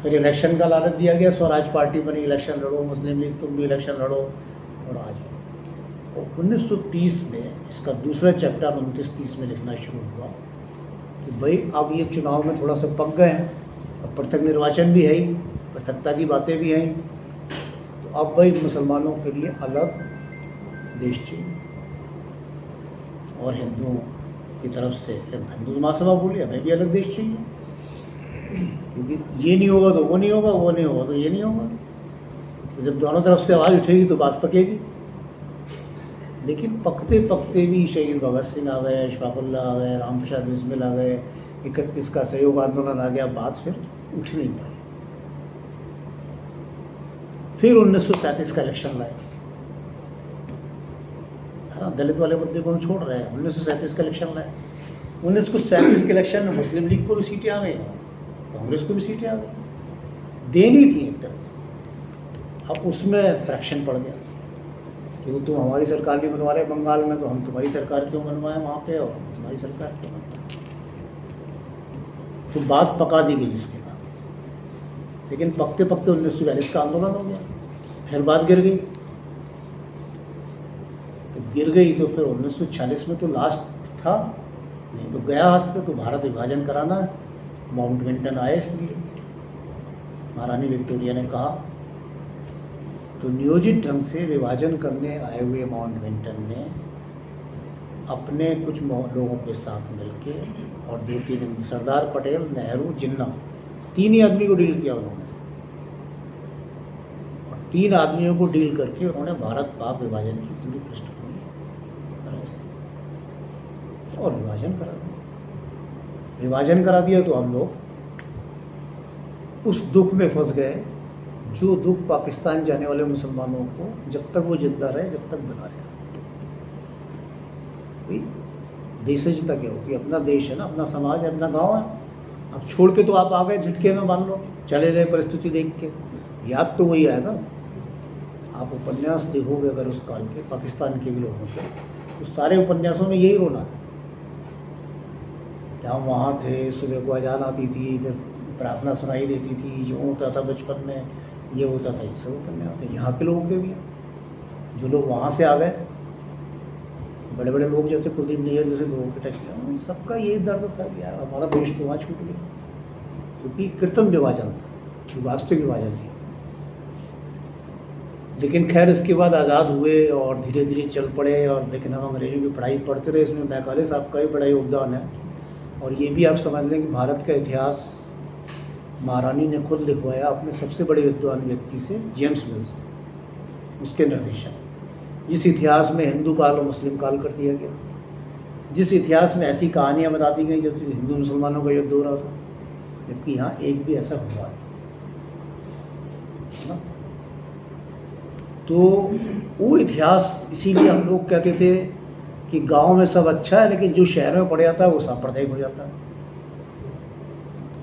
फिर इलेक्शन का लालच दिया गया, स्वराज पार्टी बनी, इलेक्शन लड़ो, मुस्लिम लीग तुम भी इलेक्शन लड़ो, और आज 1930 में इसका दूसरा चैप्टर 29-30 में लिखना शुरू हुआ कि भाई अब ये चुनाव में थोड़ा सा पक गए हैं, अब पृथक निर्वाचन भी है ही, पृथकता की बातें भी हैं, तो अब भाई मुसलमानों के लिए अलग देश चाहिए। और हिंदुओं की तरफ से हिंदू महासभा बोली हमें भी अलग देश चाहिए, क्योंकि ये नहीं होगा तो वो नहीं होगा, वो नहीं होगा तो ये नहीं होगा। तो जब दोनों तरफ से आवाज़ उठेगी तो बात पकेगी। लेकिन पकते पकते भी शहीद भगत सिंह आ गए, अशफाकुल्ला आ गए, राम प्रसाद बिस्मिल आ गए, 31 का सहयोग आंदोलन आ गया, बात फिर उठ नहीं पाई। फिर 1937 का इलेक्शन लाए, है ना, दलित वाले मुद्दे को हम छोड़ रहे हैं। 1937 का इलेक्शन लाए। 1937 के इलेक्शन में मुस्लिम लीग को भी सीटें आ गई, कांग्रेस को भी सीटें आ गई, देनी थी एक तरफ। अब उसमें फ्रैक्शन पड़ गया कि तुम हमारी सरकार भी बनवा रहे बंगाल में, तो हम तुम्हारी सरकार क्यों बनवाएं वहाँ पे, और तुम्हारी सरकार क्यों बनवाएं। तो बात पका दी गई इसके बाद। लेकिन पकते पकते 1942 का आंदोलन हो गया, फिर बात गिर गई। तो गिर गई तो फिर 1946 में तो लास्ट था, नहीं तो गया हाथ से। तो भारत विभाजन कराना, माउंटबेटन आए, इसलिए महारानी विक्टोरिया ने कहा। तो नियोजित ढंग से विभाजन करने आए हुए माउंटबेटन ने अपने कुछ लोगों के साथ मिलके और 2-3 सरदार पटेल, नेहरू, जिन्ना, 3 ही आदमी को डील किया उन्होंने। और 3 आदमियों को डील करके उन्होंने भारत पाक विभाजन की पूरी पृष्ठभूमि और विभाजन करा दिया। विभाजन करा दिया तो हम लोग उस दुख में फंस गए जो दुख पाकिस्तान जाने वाले मुसलमानों को जब तक वो जिंदा रहे, जब तक बना रहे। देशजता क्या होती है? अपना देश है ना, अपना समाज है, अपना गांव है। अब छोड़ के तो आप आ गए झटके में, मान लो चले गए परिस्थिति देख के, याद तो वही आएगा। आप उपन्यास देखोगे अगर उस काल के पाकिस्तान के भी लोगों के, तो सारे उपन्यासों में यही रोना है कि हम वहाँ थे, सुबह को अजान आती थी, फिर प्रार्थना सुनाई देती थी, यूँ होता था बचपन में, ये होता था। ये सब उपन्यास है यहाँ के लोगों के भी, जो लोग वहाँ से आ गए, बड़े बड़े लोग जैसे कुलदीप नैयर जैसे लोगों के टच किया, उन सबका यही दर्द था कि यार हमारा देश तो वहाँ छूट गया, क्योंकि कृत्रिम विभाजन था, वास्तविक विभाजन थी। लेकिन खैर इसके बाद आज़ाद हुए और धीरे धीरे चल पड़े। और लेकिन हम अंग्रेजों की पढ़ाई पढ़ते रहे, इसमें मैकाले साहब का भी बड़ा योगदान है। और ये भी आप समझ लें कि भारत का इतिहास महारानी ने खुद लिखवाया अपने सबसे बड़े विद्वान व्यक्ति से, जेम्स मिल से, उसके निर्देशन। जिस इतिहास में हिंदू काल और मुस्लिम काल कर दिया गया, जिस इतिहास में ऐसी कहानियाँ बता दी गई जैसे हिंदू मुसलमानों का युद्ध हो रहा था, जबकि यहाँ एक भी ऐसा हुआ है ना। तो वो इतिहास, इसीलिए हम लोग कहते थे कि गांव में सब अच्छा है, लेकिन जो शहर में पड़ जाता है वो सांप्रदायिक हो जाता है,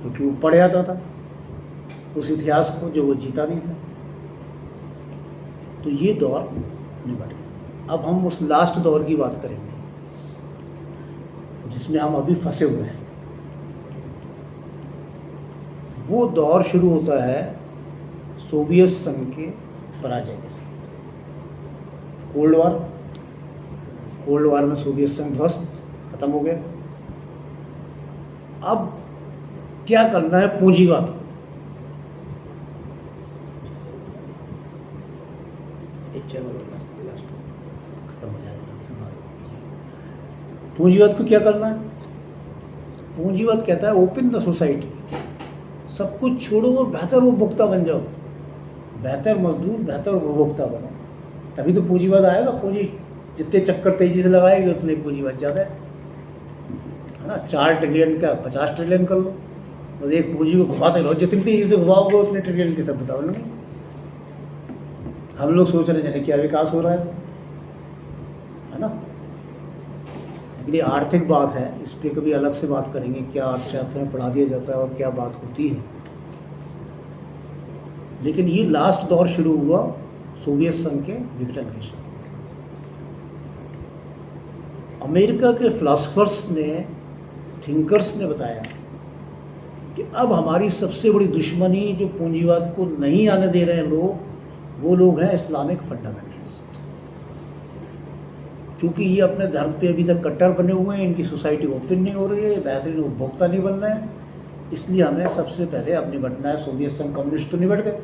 क्योंकि वो पढ़ जाता था उस इतिहास को जो वो जीता नहीं था। तो ये दौर निपट गया। अब हम उस लास्ट दौर की बात करेंगे जिसमें हम अभी फंसे हुए हैं। वो दौर शुरू होता है सोवियत संघ के पराजय के साथ। कोल्ड वार में सोवियत संघ ध्वस्त खत्म हो गया। अब क्या करना है पूंजीवाद को। खत्म हो जाएगा। पूंजीवाद को क्या करना है? पूंजीवाद कहता है ओपन द सोसाइटी, सब कुछ छोड़ो और बेहतर उपभोक्ता बन जाओ, बेहतर मजदूर, बेहतर उपभोक्ता बनो, तभी तो पूंजीवाद आएगा। पूंजी जितने चक्कर तेजी से लगाएगी उतने पूंजीवाद ज़्यादा है ना। 4 ट्रिलियन का 50 ट्रिलियन कर लो, बस एक पूंजी को घुमाते रहो, जितनी तेजी से घुमाओगे उतने ट्रिलियन की सभ्यता बनेगी। हम लोग सोच रहे हैं क्या विकास हो रहा है ना। लेकिन ये आर्थिक बात है, इस पर कभी अलग से बात करेंगे, क्या अर्थशास्त्र में पढ़ा दिया जाता है और क्या बात होती है। लेकिन ये लास्ट दौर शुरू हुआ सोवियत संघ के विघटन के साथ। अमेरिका के फिलोसफर्स ने, थिंकर्स ने बताया कि अब हमारी सबसे बड़ी दुश्मनी जो पूंजीवाद को नहीं आने दे रहे हैं लोग, वो लोग हैं इस्लामिक फंडामेंटलिस्ट। क्योंकि ये अपने धर्म पे अभी तक कट्टर बने हुए हैं, इनकी सोसाइटी ओपन नहीं हो रही है, बेहतरीन उपभोक्ता नहीं बन रहे हैं, इसलिए हमें सबसे पहले अब निपटना है। सोवियत संघ कम्युनिस्ट तो निपट गए,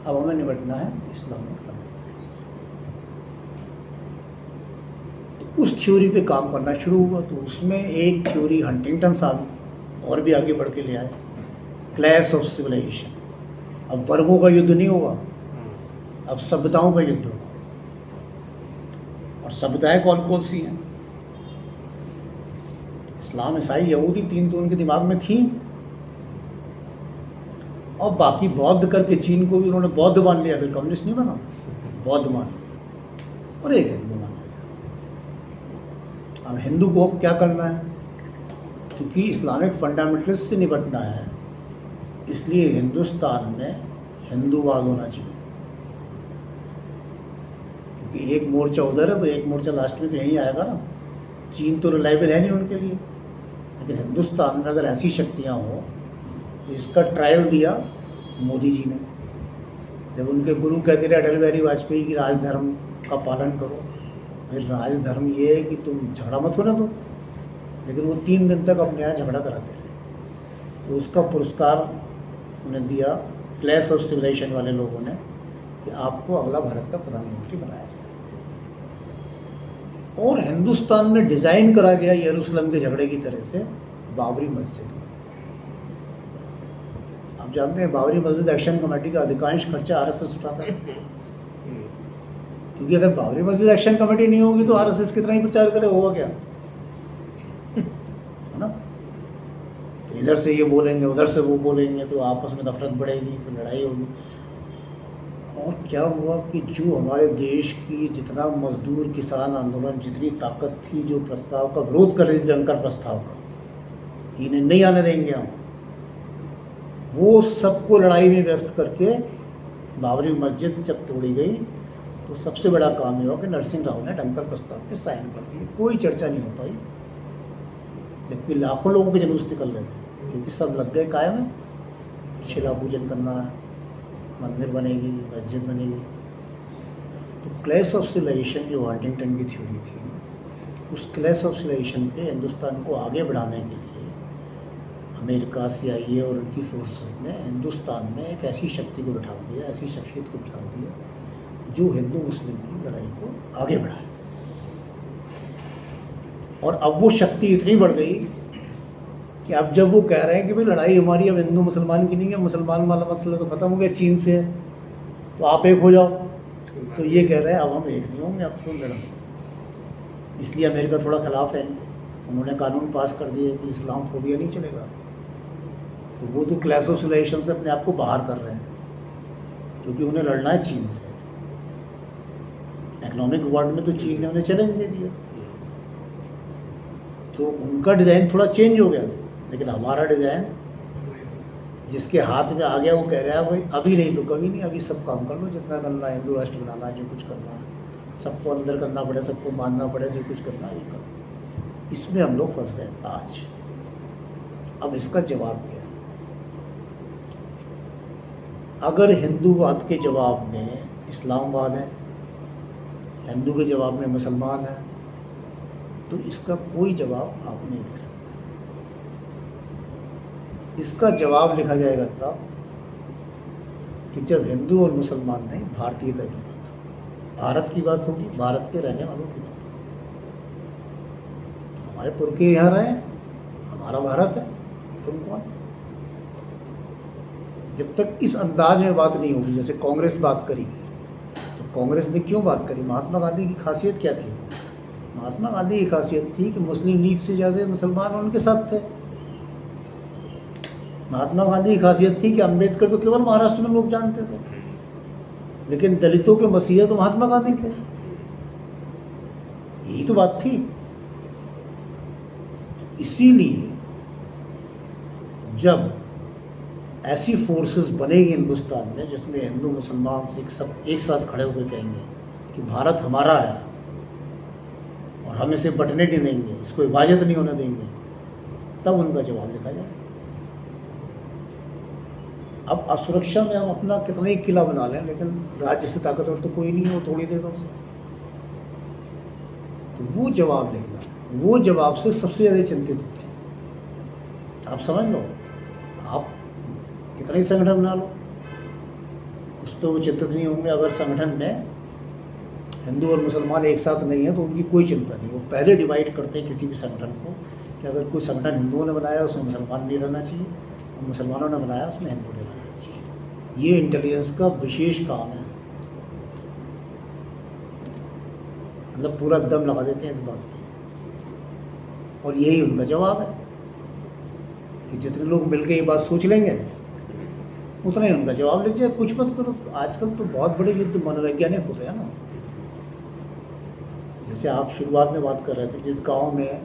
अब हमें निपटना है इस्लामिक फंडामेंटलिस्ट। तो उस थ्योरी पे काम करना शुरू हुआ। तो उसमें एक थ्योरी हंटिंगटन साहब और भी आगे बढ़ के ले आए, क्लैश ऑफ सिविलाइजेशन। अब वर्गों का युद्ध नहीं होगा, अब सभ्यताओं का युद्ध होगा। और सभ्यताएं कौन कौन सी हैं? इस्लाम, ईसाई, यहूदी, 3 तो उनके दिमाग में थी, और बाकी बौद्ध करके चीन को भी उन्होंने बौद्ध मान लिया, फिर कम्युनिस्ट नहीं बना, बौद्ध मान लिया, और एक हिंदू मान लिया। अब हिंदू को क्या करना है? क्योंकि इस्लामिक फंडामेंटलिस्ट से निपटना है, इसलिए हिंदुस्तान में हिंदूवाद होना चाहिए। क्योंकि एक मोर्चा उधर है तो एक मोर्चा लास्ट में तो यहीं आएगा ना। चीन तो रिलायबल है नहीं उनके लिए, लेकिन हिंदुस्तान में अगर ऐसी शक्तियाँ हो तो इसका ट्रायल दिया मोदी जी ने, जब उनके गुरु कहते रहे अटल बिहारी वाजपेयी की राजधर्म का पालन करो। फिर राजधर्म ये है कि तुम झगड़ा मत होने दो, लेकिन वो 3 दिन तक अपने यहाँ झगड़ा कराते रहे। तो उसका पुरस्कार उन्हें दिया क्लैश ऑफ सिविलाइजेशन वाले लोगों ने कि आपको अगला भारत का प्रधानमंत्री बनाया जाए। और हिंदुस्तान में डिज़ाइन करा गया यरूशलेम के झगड़े की तरह से बाबरी मस्जिद। आप जानते हैं बाबरी मस्जिद एक्शन कमेटी का अधिकांश खर्चा आरएसएस उठाता है। क्योंकि अगर बाबरी मस्जिद एक्शन कमेटी नहीं होगी तो आरएसएस कितना ही प्रचार करे, होगा क्या, है ना। तो इधर से ये बोलेंगे, उधर से वो बोलेंगे, तो आपस में नफरत बढ़ेगी, फिर लड़ाई होगी। और क्या हुआ कि जो हमारे देश की जितना मजदूर किसान आंदोलन, जितनी ताकत थी जो प्रस्ताव का विरोध कर रही थी, जंकर प्रस्ताव का, इन्हें नहीं आने देंगे हम, वो सबको लड़ाई में व्यस्त करके बाबरी मस्जिद जब तोड़ी गई तो सबसे बड़ा काम ये हुआ कि नरसिंह राव ने डंकर प्रस्ताव पे साइन कर दिए। कोई चर्चा नहीं हो पाई, जबकि लाखों लोगों के जुलूस निकल रहे थे, क्योंकि सब लग गए कायम है, शिला पूजन करना है, मंदिर बनेगी, मस्जिद बनेगी। तो क्लैश ऑफ सिविलाइजेशन जो हंटिंगटन की थ्योरी थी, उस क्लैश ऑफ सिविलाइजेशन पे हिंदुस्तान को आगे बढ़ाने के लिए अमेरिका, CIA और उनकी फोर्सेस ने हिंदुस्तान में एक ऐसी शक्ति को बिठा दिया, ऐसी शख्सियत को बिठा दिया जो हिंदू मुस्लिम की लड़ाई को आगे बढ़ाए। और अब वो शक्ति इतनी बढ़ गई कि अब जब वो कह रहे हैं कि भाई लड़ाई हमारी अब हिंदू मुसलमान की नहीं है, मुसलमान वाला मसला तो ख़त्म हो गया, चीन से है, तो आप एक हो जाओ, तो ये कह रहे हैं अब हम एक नहीं होंगे, अब तो लड़ेंगे। इसलिए अमेरिका थोड़ा खिलाफ है, उन्होंने कानून पास कर दिए कि इस्लाम फोबिया नहीं चलेगा। तो वो तो क्लैश ऑफ सिविलाइजेशन से अपने आप को बाहर कर रहे हैं, क्योंकि उन्हें लड़ना है चीन से। इकोनॉमिक वर्ल्ड में तो चीन ने उन्हें चैलेंज दे दिया, तो उनका डिज़ाइन थोड़ा चेंज हो गया, लेकिन हमारा डिज़ाइन जिसके हाथ में आ गया वो कह रहा है भाई अभी नहीं तो कभी नहीं, अभी सब काम कर लो जितना करना है, हिंदू राष्ट्र बनाना है, जो कुछ करना है, सबको अंदर करना पड़े, सबको मानना पड़े, जो कुछ करना है ये करो। इसमें हम लोग फंस गए आज। अब इसका जवाब क्या है? अगर हिंदूवाद के जवाब में इस्लामवाद है, हिंदू के जवाब में मुसलमान है, तो इसका कोई जवाब आप नहीं लिख सकते। इसका जवाब लिखा जाएगा तब कि जब हिंदू और मुसलमान नहीं, भारतीयता की बात, भारत की बात होगी, भारत के रहने वालों की बात। हमारे पुरखे यहाँ रहे, हमारा भारत है, तुम कौन? जब तक इस अंदाज में बात नहीं होगी, जैसे कांग्रेस बात करी, तो कांग्रेस ने क्यों बात करी? महात्मा गांधी की खासियत क्या थी? महात्मा गांधी की खासियत थी कि मुस्लिम लीग से ज़्यादा मुसलमान उनके साथ थे। महात्मा गांधी की खासियत थी कि अम्बेडकर तो केवल महाराष्ट्र में लोग जानते थे, लेकिन दलितों के मसीहा तो महात्मा गांधी थे। यही तो बात थी। इसीलिए जब ऐसी फोर्सेस बनेगी हिंदुस्तान में जिसमें हिंदू मुसलमान सिख सब एक साथ खड़े होकर कहेंगे कि भारत हमारा है और हम इसे बंटने नहीं देंगे, इसको विभाजित नहीं होने देंगे, तब उनका जवाब लिखा जाए। अब असुरक्षा में हम अपना कितना ही किला बना लें, लेकिन राज्य से ताकतवर तो कोई नहीं है, वो तोड़ी देगा उसे। तो वो जवाब लिखना, वो जवाब से सबसे ज़्यादा चिंतित होते हैं। आप समझ लो, आप कितना ही संगठन बना लो, उस पर वो चिंतित नहीं होंगे। अगर संगठन में हिंदू और मुसलमान एक साथ नहीं है तो उनकी कोई चिंता नहीं। वो पहले डिवाइड करते हैं किसी भी संगठन को कि अगर कोई संगठन हिंदुओं ने बनाया उसमें मुसलमान नहीं रहना चाहिए, और मुसलमानों ने बनाया उसमें हिंदू नहीं रहना चाहिए। ये इंटेलिजेंस का विशेष काम है। मतलब पूरा दम लगा देते हैं इस बात पर, और यही उनका जवाब है कि जितने लोग मिलकर ये बात सोच लेंगे उतना ही उनका जवाब लिख जाए। कुछ मत करो। आजकल तो बहुत बड़े युद्ध मनोवैज्ञानिक होते हैं ना। जैसे आप शुरुआत में बात कर रहे थे, जिस गांव में